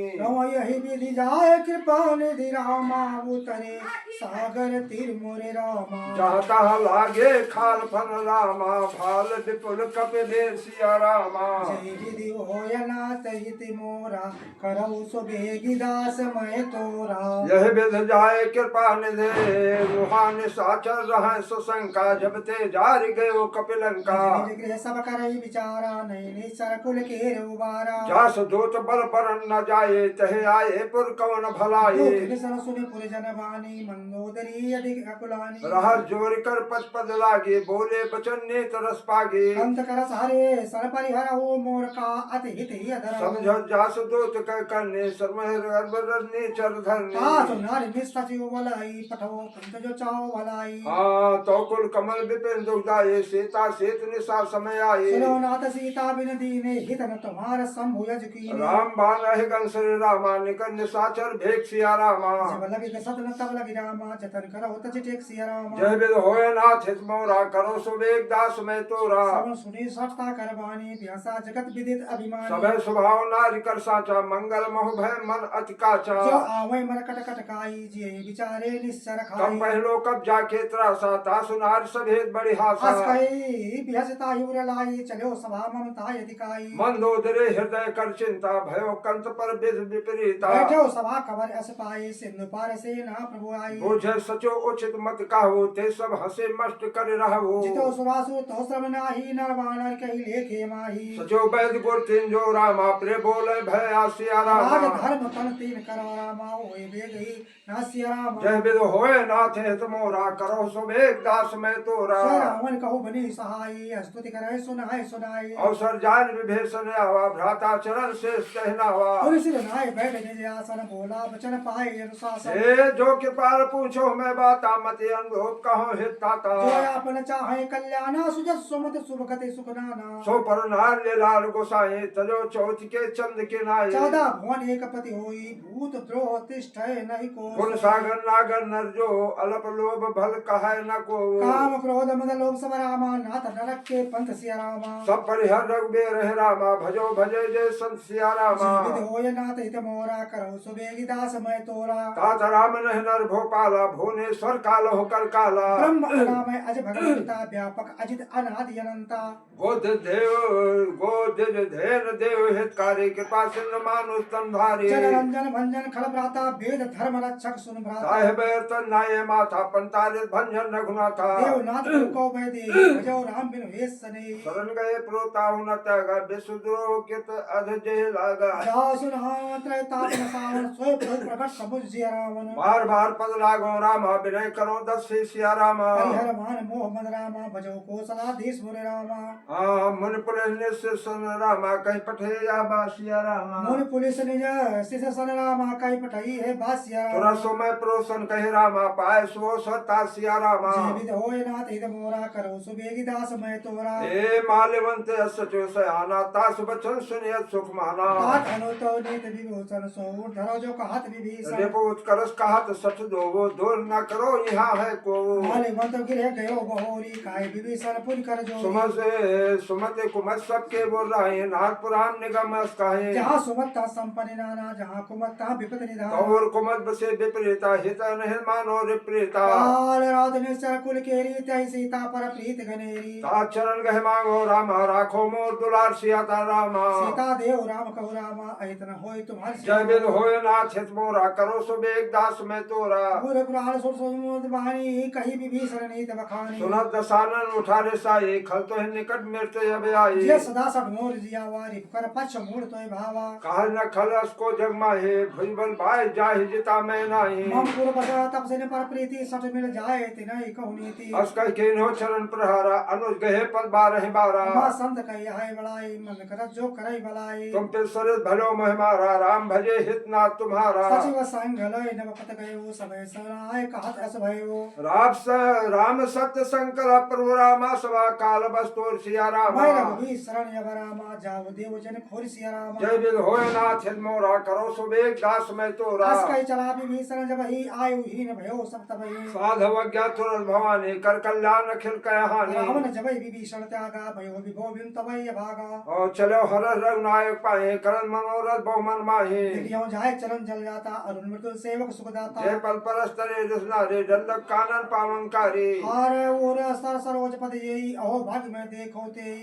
यही विधि जाय कृपा निधि रामा उतरे सागर तीर मोरे रामा चाहता लागे खाल फन रामा भाल विपुल कपिले सिया रामा जय विधि होय नाथ हित मोरा करऊ सुबेगी दास मैं तोरा यह विध जाय कृपा कृपा निधे मुहान साचर रहा सुशंका जब ते जार गयो कपिलंका निज गृह सब करई विचारा नहीं निश्चर कुल के उबारा जास दूत बल पर न जाए तहे आए पुर कवन भलाए दूत निसन सुनि पुर जन बानी मंदोदरी अधिक अकुलानी रह जोर कर पद लागे बोले बचन ने तरस पागे अंत कर सारे सर परिहर हो मोर का अति हित ही अधर समझ जास दूत कर करने सर्वरने चर धरने तासु नारी निस्सचिव वलाई पठो कंत जो चाओ वलाई हाँ तो कुल कमल विपिन दुखदाये सीता सेत निशा समय आए सुनो नाथ सीता बिन दीने हित न तुम्हार संभुयज कीने राम बाण रहे कंसर रामा निकट निशाचर भेक सिया रामा जब लगे कसत न तब लगे रामा जतन करो तज टेक सिया रामा जय विद होय नाथ हित मोरा करो सुबेग दास में तोरा श्रवण सुनी सठता करवानी व्यासा जगत विदित अभिमानी सबे स्वभाव नारी कर साचा मंगल मोह भय मन अति काचा जो आवै मर कट कट काई जे विचारे निश्चर कम खाई पहलो कब जाके त्रासा तासु नार सभेद बड़ी हासा हस कई बिहसता युर लाई चलो सभा ममता यदिकाई मंदोदरे हृदय कर चिंता भयो कंत पर विध विपरीता बैठो सभा कबर अस पाए सिंधु पार से ना प्रभु आई बुझे सचो उचित मत कहो ते सब हंसे मस्त कर रहो जितो सुरासु तो श्रम नाही नर वानर कही लेखे माही सचो वैद गुर तीन जो रामा प्रे बोले भय आसिया राज रामा धर्म तन तीन करो रामा होए बेगई नासिया रामा जय विद होय नाथ हित मोरा करो सुबेग दास में तोरा सो रावण कहु बनी सहाय स्तुति करे सुनाए सुनाए अवसर जान विभीषण आवा भ्राता चरण से कहनावा और सिर नाय बैठ निज आसन बोला वचन पाए अनुशासन हे जो कृपाल पूछो मैं बाता मत अनुभव कहो हित ताता जो आपन चाहे कल्याण सुजस सुमत शुभ गति सुख नाना सो पर नार ले लाल गोसाई तजो चौथ के चंद के नाई 14 भुवन एक पति होई भूत द्रोह तिष्ठै नहीं को गुण सागर नागर नर जो अलप लोभ भल कहे न को काम क्रोध मद लोभ सब रामा नाथ नरक के पंथ सिया रामा सब परिहर रघुबीर रह रामा भजो भजे जय संत सिया रामा जीवित होय नाथ हित मोरा करो सुबेगी दास मैं तोरा तात राम नह नर भोपाला भुवनेश्वर काल हो कल काला ब्रह्म अनामय अज भगवंता व्यापक अजित अनादि अनंता गोद धेन देव हितकारी कृपा सिंधु मानुष तंधारी जन रंजन भंजन खल भ्राता वेद धर्म रक्षक सुन भ्राता साहेब तन नाये माथा पंतालिस भंजन रघुनाथा देवनाथ को वैदे भजो राम बिन वेश सने शरण गए प्रोता न त्यागा विशुद्रो कित अध जय लागा जाओ सुन त्रय तापन सावन सोय प्रकट समुझ जिया रावण बार बार पद लागो रामा विनय करो दस से सिया रामा हरिहर मान मोह मद रामा भजो को सदाधीश मुरे रामा मुन पुलिस ने सन रामा कहीं पठे या बासिया रामा मुनि पुलिस निज शिष सन रामा कई पठाई है बासिया तुरा रामा सो मैं प्रोसन कहे रामा पाए सो सता सिया रामा जीवित होय नाथ हित मोरा करो सुबेगी दास मैं तोरा ए माल्यवंत सचो सयाना तास बचन सुनियत सुख माना तात अनुतो नीत विभूषण सोऊर धरो जो कहत विभीषण देखो उत्कर्ष कहत सठ दो वो दूर न करो यहाँ है को माल्यवंत गिरह गयो बहोरी काय विभीषण पुन कर जो सुमत कुमत सबके बोल रहे नाथ पुराण निगम कहे जहाँ सुमत्ता संपन्न नाना जहाँ कुमत्ता विपत निधान और कुमत बसे विपरीता हित नहीं मानो विपरीता काल रात निश्चर कुल केरी तय सीता पर प्रीत गनेरी तात चरण गहे मांगो रामा राखो मोर दुलार सियाता रामा सीता देव राम कहु रामा ऐतन होय तुम्हारी जय विद होय नाथ हित मोरा करो सुबेग दास में तोरा पूरे पुराण सुर सुमुद वाणी कही विभीषण नीत बखानी सुनत दसानन उठारे साई खल तो निकट मृत्यु अब आई जे सदा सब मोर जिया वारी कर पछ मूड़ तोय भावा कहल न खलस को जग माहे भुजबल भाई जाहि जिता मैं नाही मम पुर बसा तप से पर प्रीति सट मिल जाए तिनहि कहु नीति अस कह के नो चरण प्रहारा अनुज गहे पद बारह बारा मा संत कही है बड़ाई मन करत जो करई बलाई तुम पे सरस भलो महिमारा राम भजे हित नाथ तुम्हारा सचिव संग लय नव पत गयो समय सराय कहत अस भयो राम सत्य शंकर प्रभु रामा सभा काल बस्तोर सिया रामा मैं रघुवीर शरण यव रामा जाव देव जन खोर सिया रामा जय विद होय नाथ हित मोरा करो सुबेग दास में तोरा अस कई चला विभीषण जब ही आयु हीन भयो सब तबहि साधव अज्ञा तुरंत भवानी कर कल्याण अखिल कहानी रावण जबै विभीषण त्यागा भयो विभो बिन तबै भागा और चलो हर रघुनायक पाए करण मनोरथ बहुमन माहे दिव्यों जाए चरण जल जाता अरुण मृत्यु सेवक सुख दाता जय पल परस्तरे रसनारे दंडक कानन पावनकारी हार ओर सर सरोज पद येई अहो भाग में देखो ते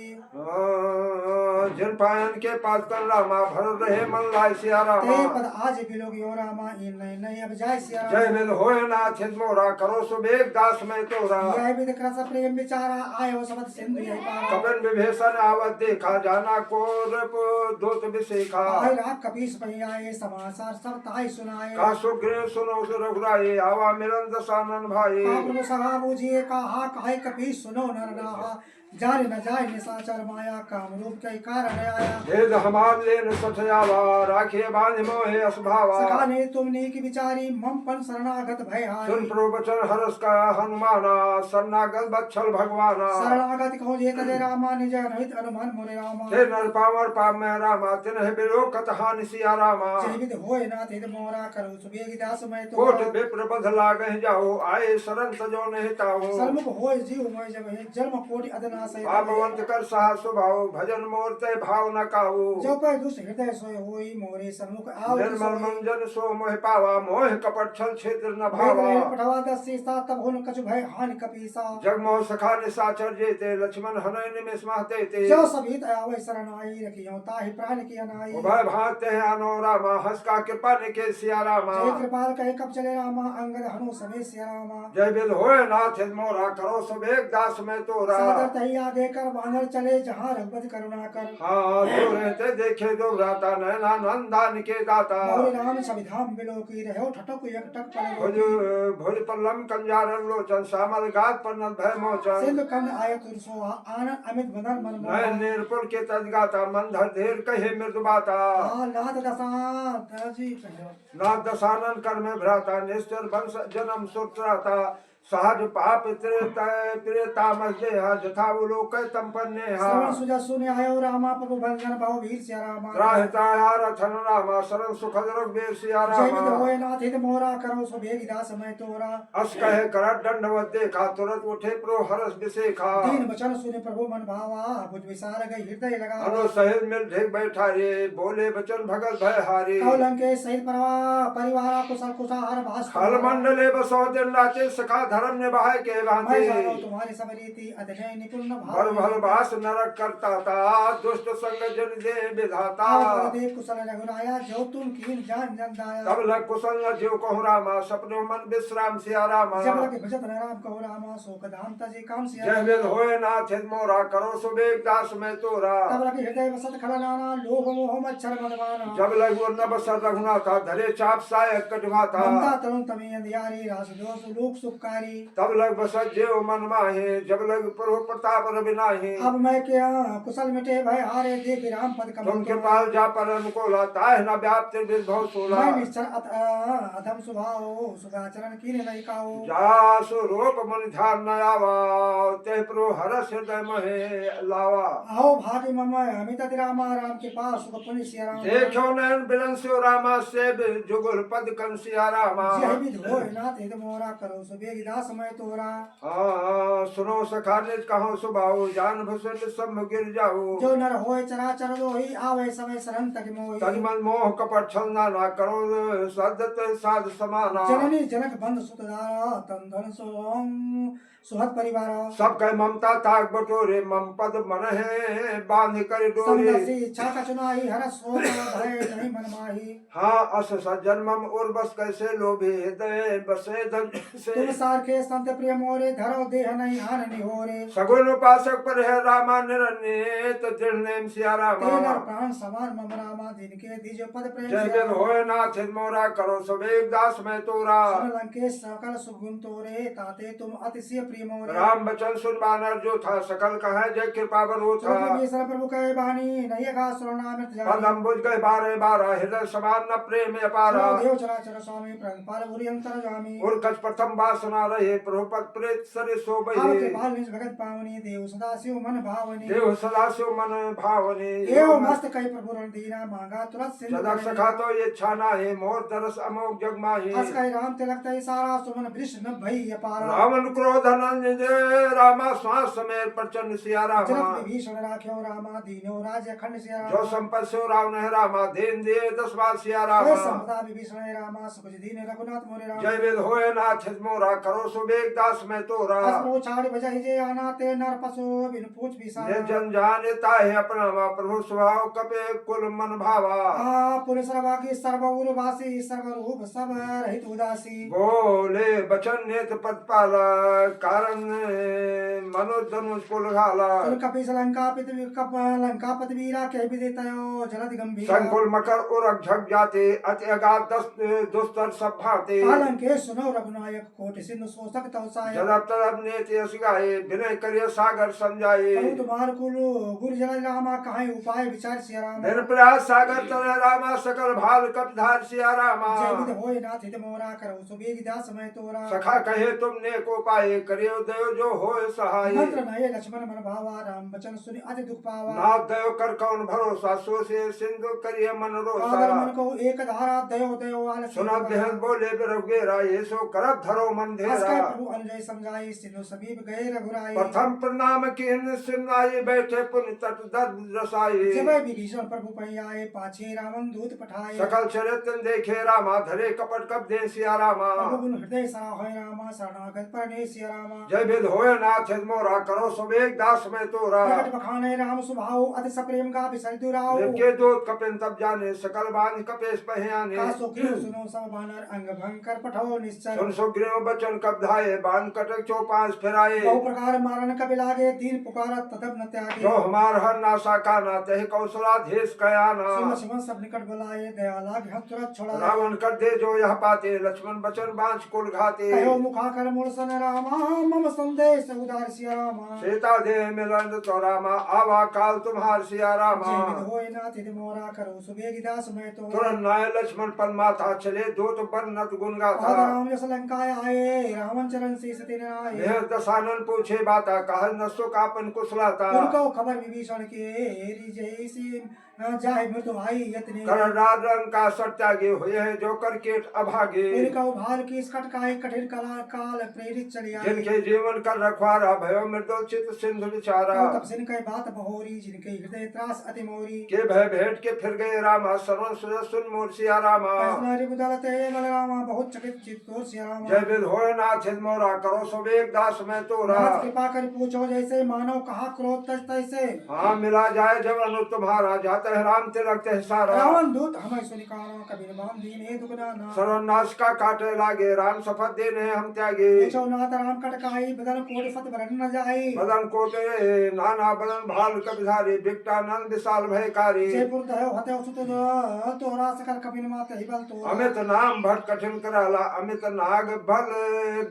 जिन पायन के पास कर रामा भर रहे मन लाय सिया ते रामा पद आज बिलोगियो रामा इन नहीं नहीं अब जाय सिया जय जय विद होय नाथ हित मोरा करो सुबेग दास में तोरा यह विद रस प्रेम विचारा आयो सबद सिंधु यही पारा कपिन विभीषण आवत देखा जाना कोरप दूत विशेखा आए रात कपीस भई आए समाचार सब ताई सुनाए का सुग्रीव सुनो रघुराई आवा मिलन दशानन भाई प्रभु सहा बूझिए कहा काहे कपीस सुनो नर नाहा जाने न जाए निशाचर माया काम रूप के कारण आया भेद हमार लेन सठयावा राखिए बांध मोहे असभावा सखा ने तुमने की विचारी मम पन शरणागत भय हाय सुन प्रवचन हरस का हनुमाना शरणागत बच्छल भगवाना शरणागत कहो जे तदे रामा निज रहित अनुमान मोरे रामा हे नर पावर पाप में रामा तिन्ह बिलो कतहा निसिया रामा जयविद होय नाथ हित मोरा करो सुबेग दास मैं तो कोट विप्र बध लागे जाओ आए शरण सजो नहीं ताओ सर्वमुख होय जीव मैं जब हे जन्म कोटि अदना सहित पापवंत कर साहस स्वभाव भजन मूर्ते भाव न काऊ जो पर दुष्ट हृदय सोय होई मोरे सन्मुख आओ निर्मल मंजन सो मोह पावा मोह कपट छल क्षेत्र न भावा पठवा दस सीता तब होन कछु भय हानि कपीसा जगमोह सखा निशाचर जेते लक्ष्मण हनय निमिष महते ते जो सभी आवे शरण आई रखियो ताहि प्राण की अनाई उभय भाते हैं अनो रामा हंस का कृपा निके सिया रामा जय कृपाल कहे कब चले रामा अंगद हनु समेत सिया रामा जय बिल होय नाथ हित मोरा करो सुबेग दास में तोरा सादर तही आगे कर बानर चले जहाँ रघुपति करुणा कर हाँ जो रहते देखे दो भ्राता नैना नंदान के दाता मोरे राम सविधाम बिलो की रहो ठटक एकटक भुज पल भुज पल्लम कंजारन लोचन श्यामल गात पन्नत भय मोचन सिंधु कंद आयत उर्सो आनंद अमित मदन मन नयन निर्पुर के तजगाता मंधर धेर कहे मृदु बाता नाथ दशा जी कहो नाथ दशानन कर में भ्राता निश्चर वंश जन्म सुत्राता सहज पाप प्रियतामस देहा जथा लोक तंपन्ने श्रवण सुजा सुने आयो रामा प्रभु भंजन भाव वीर सिया रामा राहता रथन रामा शरण सुखद रघुबीर सिया जय विद रामा होय नाथ हित मोरा करो सो भेगी दास मैं तोरा अस कहे कर दंडवत देखा तुरंत उठे प्रो हरस विशेखा दीन वचन सुने प्रभु मन भावा भुज विशाल गई हृदय लगा अनु सहित मिल ढेक बैठा रे बोले वचन भगत भय हारे लंके सहित परिवार कुशल कुशार भास खल मंडले बसो दिन राते सखा धर्म निभाए के मैं भांति जानो तुम्हारी सब रीति अधनय निपुण भल भाव भल बास नरक करता था दुष्ट संग जन दे विधाता देव कुशल रघुराया जो तुम कीन जान जन दाया तब लग कुशल न जीव कहु रामा सपनो मन विश्राम सिया रामा जब लगे भजत न राम कहो रामा शोक धाम तजे काम सिया जय विद होय नाथ हित मोरा करो सुबेग दास में तोरा तब लगे हृदय वसत खलनाना लोभ मोह मच्छर मदवाना जब लग वो न बसर रघुनाथा धरे चाप सायक कटवाता ममता तरुण तमे अंधियारी रास दोष लोक सुखकारी तब लग बसत जेव मन माहे जब लग प्रभु प्रताप रविनाहे अब मैं क्या कुशल मिटे भय हारे देख राम पद तुम कमल के पाल जा पर अनुकूला ताह न व्याप्त विभव सोला मैं निश्चल अधम स्वभाव सुखाचरण कीने नहीं काओ जा स्वरूप मन ध्यान न आवा ते प्रभु हरस हृदय महे लावा आओ भाग्य मम अमित रामा राम के पास सुख पुण्य सिया राम देखो नयन बिलन सियो रामा से जुगुल पद कन सिया रामा जय विध होय नाथ हित मोरा करो सुबेगी दास मैं तोरा हाँ सुनो सखा निज कहो सुभाओ जान भसुर सब गिर जाओ जो नर होय चराचर दोही आवे समय शरण तक मोहि तन मन मोह कपट छलना ना करो सदत साध समाना जननी जनक बंध सुतदारा तन धन सोम सुहत परिवार सब कह ममता ताक बटोरे मम पद मन है बांध कर डोरे समदर्शी इच्छा का चुनाही हर शोक भय नहीं मन माही हाँ अस सज्जन मम और बस कैसे लोभे हृदय बसे धन से तुम सार के संत प्रिय मोरे धरो देह नहीं आन निहोरे सगुन उपासक पर है रामा निरन्य दृढ़ नेम सिया तेरा रामा प्राण समान मम रामा दिन के दीजो पद प्रेम जय विद होय नाथ हित मोरा करो सुबेग दास में तोरा लंकेश सकल सुगुण तोरे ताते तुम अतिशय प्रिय मोरे राम बचन सुन बानर जो था सकल कहा जय कृपा बरो था सर्व प्रभु कहे बानी नहीं का सुरनामृत पद जानी अम्बुज गए बारह बारह हृदय समान न प्रेम अपारा देव चराचर स्वामी प्रणपाल उरी अंतर जामी और कच प्रथम वासना रहे प्रभुपद प्रेत सरे सो आप के बहे बाल निज भगत पावनी देव सदा शिव मन भावनी देव सदा शिव मन भावने एव मस्त कई प्रभु रण दीना मांगा तुरंत सिंधु जदक सखा तो ये छाना है मोर दरस अमोक जग माहे हस कई राम तिलक तई सारा सुमन वृष न भई अपारा रावण क्रोध न आनंद रामा श्वास समेत प्रचंड सिया रामा जगत विभीषण राख्यो रामा दीनो राज्य खंड सिया जो संपत सो रावण है रामा देन दे 10 बार सिया रामा संपदा विभीषण है रामा सुख दीन रघुनाथ मोरे रामा जय वेद होए नाथ मोरा करो सुबेग दास में तोरा असरो छाड़ बजाई जे आना ते नर पशु बिन पूछ बिसारा निर्जन जानता है अपना प्रभु स्वभाव कपे कुल मन भावा पुलिस की सर्वउरवासी सर्वरूप सब रहित उदासी बोले बचन नेत पदपाल कारण मनोधनुष कुल घाला कपिस लंकापति वीरा के विदितयो जलद गंभीर संकुल मकर उरक झक जाते अति अगाध दुस्तर सब भाते लंकेश सुनो रघुनायक कोटि सिंधु शोषक तवसाय जब तलब नेत यश गाए विनय करिय सागर समझाए तुम्हार कुलु गुरु जल रामा कहाई उपाय विचार सिया राम दिन प्रयास सागर तरह रामा सकल भाल कपधार सिया रामा जय विद होय नाथ हित मोरा करो सुबेग दास मैं तोरा सखा कहे तुमने को पाए करियो दयो जो होय सहाय मंत्र नये लक्ष्मण मन भावा राम बचन सुनि अति दुख पावा नाथ दयो कर कौन भरोसा सो से सिंधु करिय मन आदर रोसा मन को एक धारा दयो दयो आल सुना देह बोले रघुबेरा ये सो करब धरो मन हंस के धेरा प्रभु अनुजय समझाई सिंधु समीप गए रघुराई प्रथम प्रणाम किन सुनाई बैठे पुन तट दर्द रसाई जब विभीषण प्रभु पै आए पाछे रावण दूत पठाए सकल चरित्र देखे रामा धरे कपट कप दे सिया रामा प्रभु गुण हृदय सरा होय रामा शरणागत परने सिया रामा जय विद होय नाथ मोरा करो सुबेग दास में तोरा प्रकट बखाने राम सुभाव अति सप्रेम का विसर दुराव के दूत कपिन तब जाने सकल बांध कपेश पहियाने का सुखी सुनो सब बानर अंग भंकर पठो निश्चर सुन सुग्रीव बचन कब धाये बांध कटक चौपांच फिराए बहु प्रकार मारन कबि लागे दीन पुकारत तदब न त्यागे जो हमार हर नासा का ना तह कौशलाधीश कयाना सुन सुमन सब निकट बुलाए दया लाग हत तुरत छोड़ा रावण कर दे जो यह पाते लक्ष्मण बचन बांझ कुल घाते कहो मुखा कर मूल सन रामा मम संदेश उदार सिया रामा सीता दे मिलन तो रामा आवा काल तुम्हार सिया रामा जीवित होय नाथ हित मोरा करो सुबेग दास मैं तो तुरंत नाय लक्ष्मण पर माथा चले दूत बरनत गुण गाथा राम जस लंकाय आए रावण चरण शीस तिन आए यह दशानन पूछे बाता कहा नसो कापन कुशलाता उनको खबर विभीषण के हेरी जैसी जाहे मृत्यु भाई यतने करण राज रंग का सत्यागे हुए है जो कर केट अभागे उनका भाल की इसकट का कठिन कला काल प्रेरित चली आई जिनके जीवन कर रखवारा भयो मृदुल चित सिंधु विचारा तब सिन कई बात बहोरी जिनके हृदय त्रास अति मोरी के भय भेंट के फिर गए रामा सरवन सुन मूर सिया रामा नारी बुदलते बलरामा बहुत चकित चित्तोर सिया रामा जय विद होय नाथ मोरा करो सुबेग दास में तोरा नाथ कृपा कर पूछो जैसे मानव कहा क्रोध तज तैसे हाँ मिला जाए जब अनु तुम्हारा जाता है राम तिलक ते सारा रावण दूत हमें सुनिकाना कबीर मान दीन हे दुगना सर्वनाश का काटे लागे राम शपथ देने हम त्यागे पूछो नाथ राम कटकाई बदन कोट फत भरन न जाई बदन कोटे नाना बदन भाल कबिधारी बिकटानंद विशाल भयकारी जयपुर दयो हते सुत तोरा सकल कबीर माते ही बल तो अमित नाम भट कठिन कराला अमित नाग भल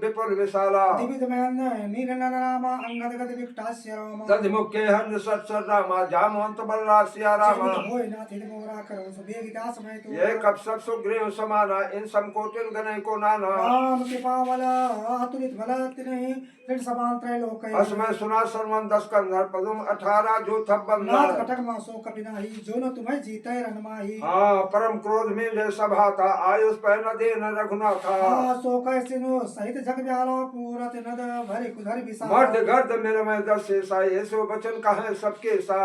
विपुल विशाला दिविद मैन नीरन रामा अंगद गद विकटास्य रामा दधि मुखे हंस सत्सर रामा जामवंत बलराज सिया रामा होय नाथ हित मोरा करो सुबेग दास मैं तो ये कब सब सुग्रीव समाना इन समकोटिन गणय को नाना राम कृपा वाला अतुलित बल तिन्हि त्रिण समान त्रैलोक असमय सुना सर्वन 10 कंधर पदुम 18 जो थप नाथ बंदर कटक मासो कपिनाही जो न तुम्हें जीते रनमाही हाँ परम क्रोध में जय सभा था आयुष पहन दे न रघुनाथा सो कैसिनो सहित जग व्यालो पूरत नद भरे कुधर विसा मर्द गर्द मेरे में 10 से सा ऐसो वचन कहे सबके सा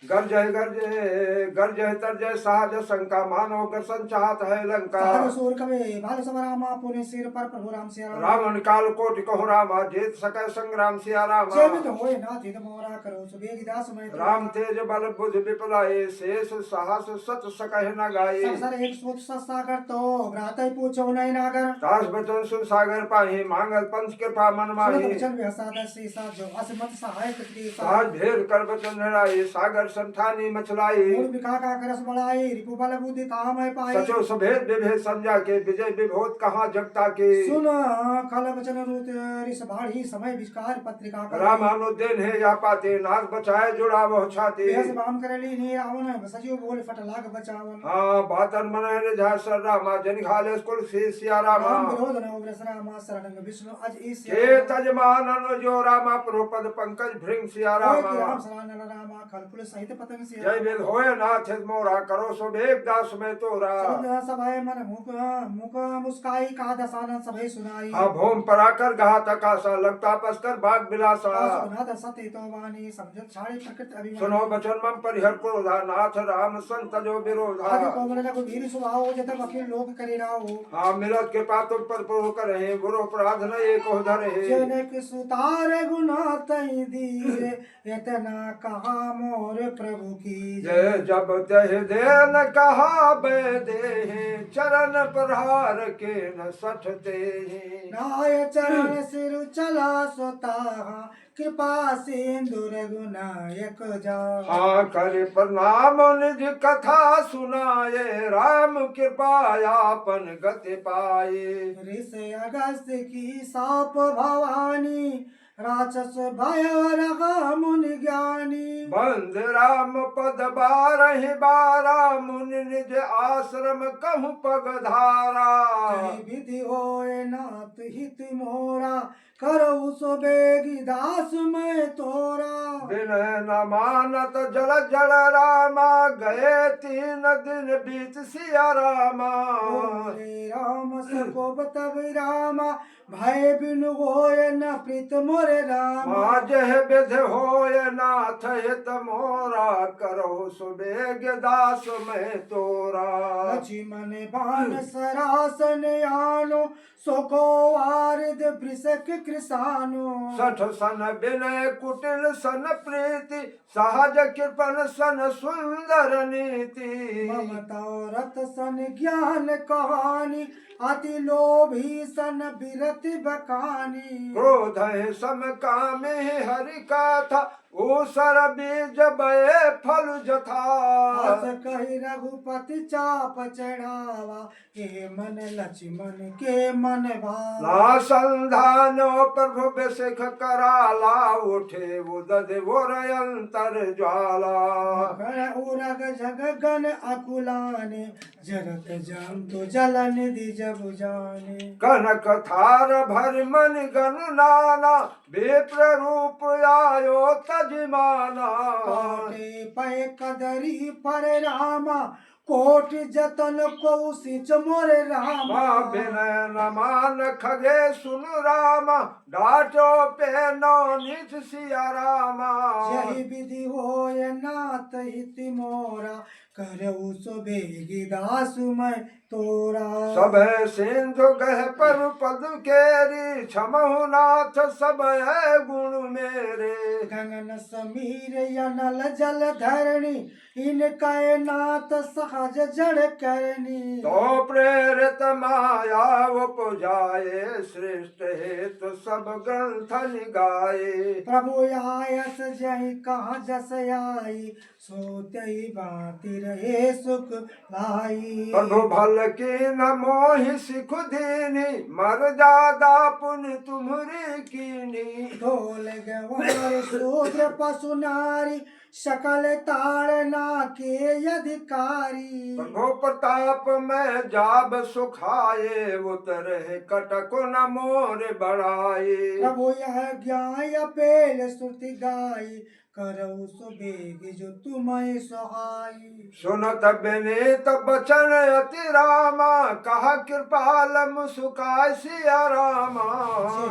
गर्जय तरजय सहज शंका मानो गर्सन चाहत है लंका सूर कवे भाल समरामा पुने सिर पर प्रभु राम सिया रावण काल कोटि कहु रामा जेत सकै संग्राम सिया रामा जीवित होय नाथ हित मोरा करो सुबेग दास मैं तो राम तेज बल बुझ विपलाए शेष साहस सत सकह न गाए संसार एक सोच सागर तो भ्रातै पूछो नहीं नागर दास बचन सुन सागर पाहि मांगल पंच कृपा मन माहि वचन व्यसा दसी सा जो असमत सहायक त्री साज भेद कर बचन हराए सागर संठानी मछलाई मूल बिका का करस बड़ाई रिपु बल बुद्धि ताम है पाई सचो सभेद विभेद समझा के विजय विभोद कहाँ जगता के सुन खल वचन रूत रिस बाढ़ी समय विस्कार पत्रिका का रामानुद्दीन है या पाते नाथ बचाए जुड़ा वह छाते बेहस बाम करली नी रावण सजियो बोल फट लाग बचावन हाँ बातन मन रिझा सर रामा जन घाले कुल से सिया रामा राम विरोध न उग्रस रामा शरणंग विष्णु अज ईस के तजमान जो रामा प्रोपद पंकज भृंग सिया राम रामा शरण रामा खल कुल सहित सहित पतंग सिया जय वेद होय नाथ हित मोरा करो सो बेग दास में तोरा सब सभय मन मुख मुख मुस्काई का दसानन सभय सुनाई हाँ भूम पराकर घात आकाशा लगता पस्कर भाग बिलासा सुनाद सत्य तो वाणी समझत छाड़ी प्रकृत अभिमानी सुनो बचन मम परिहर क्रोधा नाथ राम संत जो विरोधा आदि कोमल लघु वीर सुभाव जत वकील लोक करे राहो हाँ मिलत के पातुर पर प्रभु करे गुरु अपराध न एक धरे जनक सुतार गुना तई दीजे इतना कहा मोर प्रभु की जय जब तह देन कहा बे दे चरण प्रहार के न सठते नाय चरण सिर चला सोता कृपा सिंदूर गुनायक जा हाँ कर प्रणाम निज कथा सुनाए राम कृपा यापन गति पाए ऋष अगस्त की साप भवानी राक्षस भयवर मुनि ज्ञानी बंद राम पद बारहि बारा मुनि निज आश्रम कहु पगधारा जय विधि होए नाथ हित मोरा करऊ सो बेगी दास मैं तोरा विनय न मानत जल जल रामा गए 3 दिन बीत सिया रामा बोले राम सकोप तब रामा भय बिनु होय न प्रीत मोरे रामा माजह विध होय नाथ हित मोरा करो सुबेग दास में तोरा लक्ष्मण बाण सरासन आनो सोको वारिद वृषक कृसानो सठ सन विनय कुटिल सन प्रीति सहज कृपन सन सुंदर नीति ममता रत सन ज्ञान कहानी अति लोभी सन बिरति बकानी क्रोध सम कामे हरि कथा ऊसर बीज बये फल जथा हस कहि रघुपति चाप चढ़ावा के मन लक्ष्मण के मन भावा ला संधानो प्रभु बेसिख कराला उठे उदद अंतर ज्वाला उरग जग गण अकुलाने जरत जंतु जल निधि जब जाने कनक थार भर मन गनु नाना विप्र रूप आयो तजमाना काटे पय कदरी पर रामा कोट जतन को सिच मोरे रामा माँ विनय न मान खगे सुन रामा डाटो पे नो निज सिया रामा यही विधि होय नाथ हित मोरा करऊ सो बेगी दासु मैं तोरा सब सिंधु गह पर पद केरी क्षमहु नाथ सब है गुण मेरे गगन समीर यनल जल धरणी इनका नाथ सहज जड़ करनी तो प्रेरित माया उपजाए श्रेष्ठ हेतु सब ग्रंथ निगाए प्रभु आयस जहि कहाँ जस आई सोते बाती रहे सुख लाई प्रभु भल की न मोहि सिख दीनी मर जादा पुन तुम्हरी कीनी ढोल गवार शूद्र पशु नारी सकल ताड़ना के अधिकारी प्रभु प्रताप में जाब सुखाए उतरे कटक न मोर बढ़ाए प्रभु यह ज्ञाय पेल श्रुति गाई करऊ सो बेग जो तुम्हें सहाई सुनत विनीत बचन अति रामा कहा कृपाल मुसुकाय सिया रामा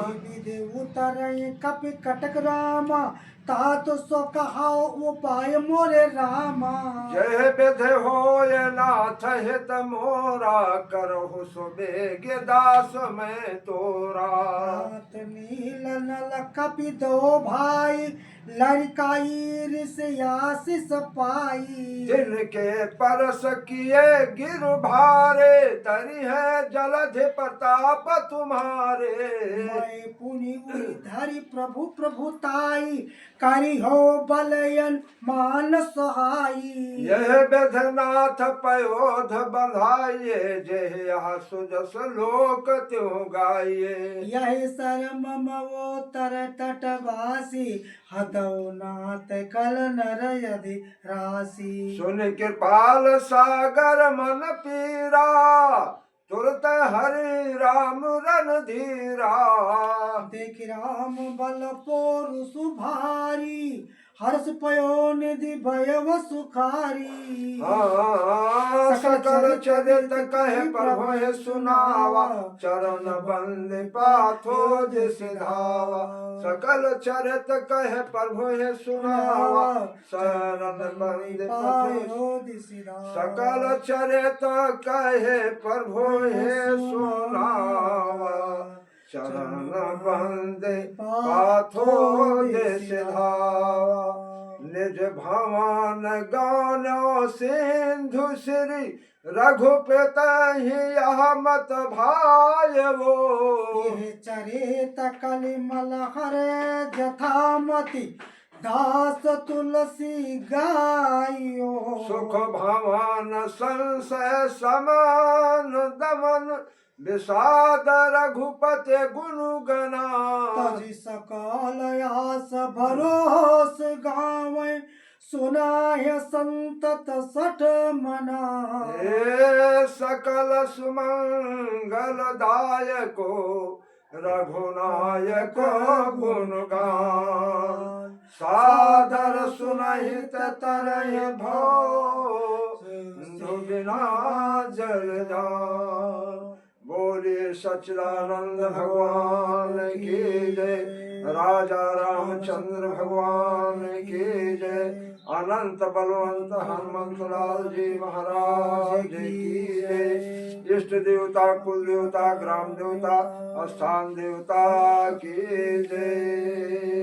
विधि उतर कपि कटक रामा तात सो कहाओ उपाय मोरे रामा जय विध होय नाथ हित मोरा करहु सुबेग दास में तोरा रात नील नल कपि दो भाई लड़काई ऋषयासिस पाई जिनके परस किए गिर भारे तरी है जलधि प्रताप तुम्हारे मैं पुनि उरि धरि प्रभु प्रभुताई करी हो बलयन मान सहाई यह विधनाथ पयोध बधाइए जय सुजस लोक त्यों गाइए यही शर्म मवो तर तटवासी हदौ नाथ कल नर यदि राशि सुन कृपाल सागर मन पीरा तुरत हरि राम रन धीरा देख राम बल पोरु सुभारी हर्ष पयो निधि भयव सुखारी सकल चरित कहे प्रभु हे सुनावा चरण बंद पाथो जिस धावा सकल चरित कहे प्रभु हे सुनावा शरण बंद पाथो सकल चरित कहे प्रभु हे सुनावा चरण बंद पाथो जिस धावा निज भवन गानो सिंधु श्री रघुपत ही मत भायवो चरित कलिमल हर जथामति दास तुलसी गायो सुख भवन संशय समान दमन विषाद रघुपति गुरु गना तजि सकल आस भरोस गावे सुनाय संतत सठ मना हे सकल सुमंगल दायको रघुनायक गुणगान सादर सुनहित तरय भो सिंधु बिना जल जान बोले सच्चिदानंद भगवान की जय राजा रामचंद्र भगवान की जय अनंत बलवंत हनुमंत लाल जी महाराज की जय इष्ट देवता कुल देवता ग्राम देवता स्थान देवता की जय।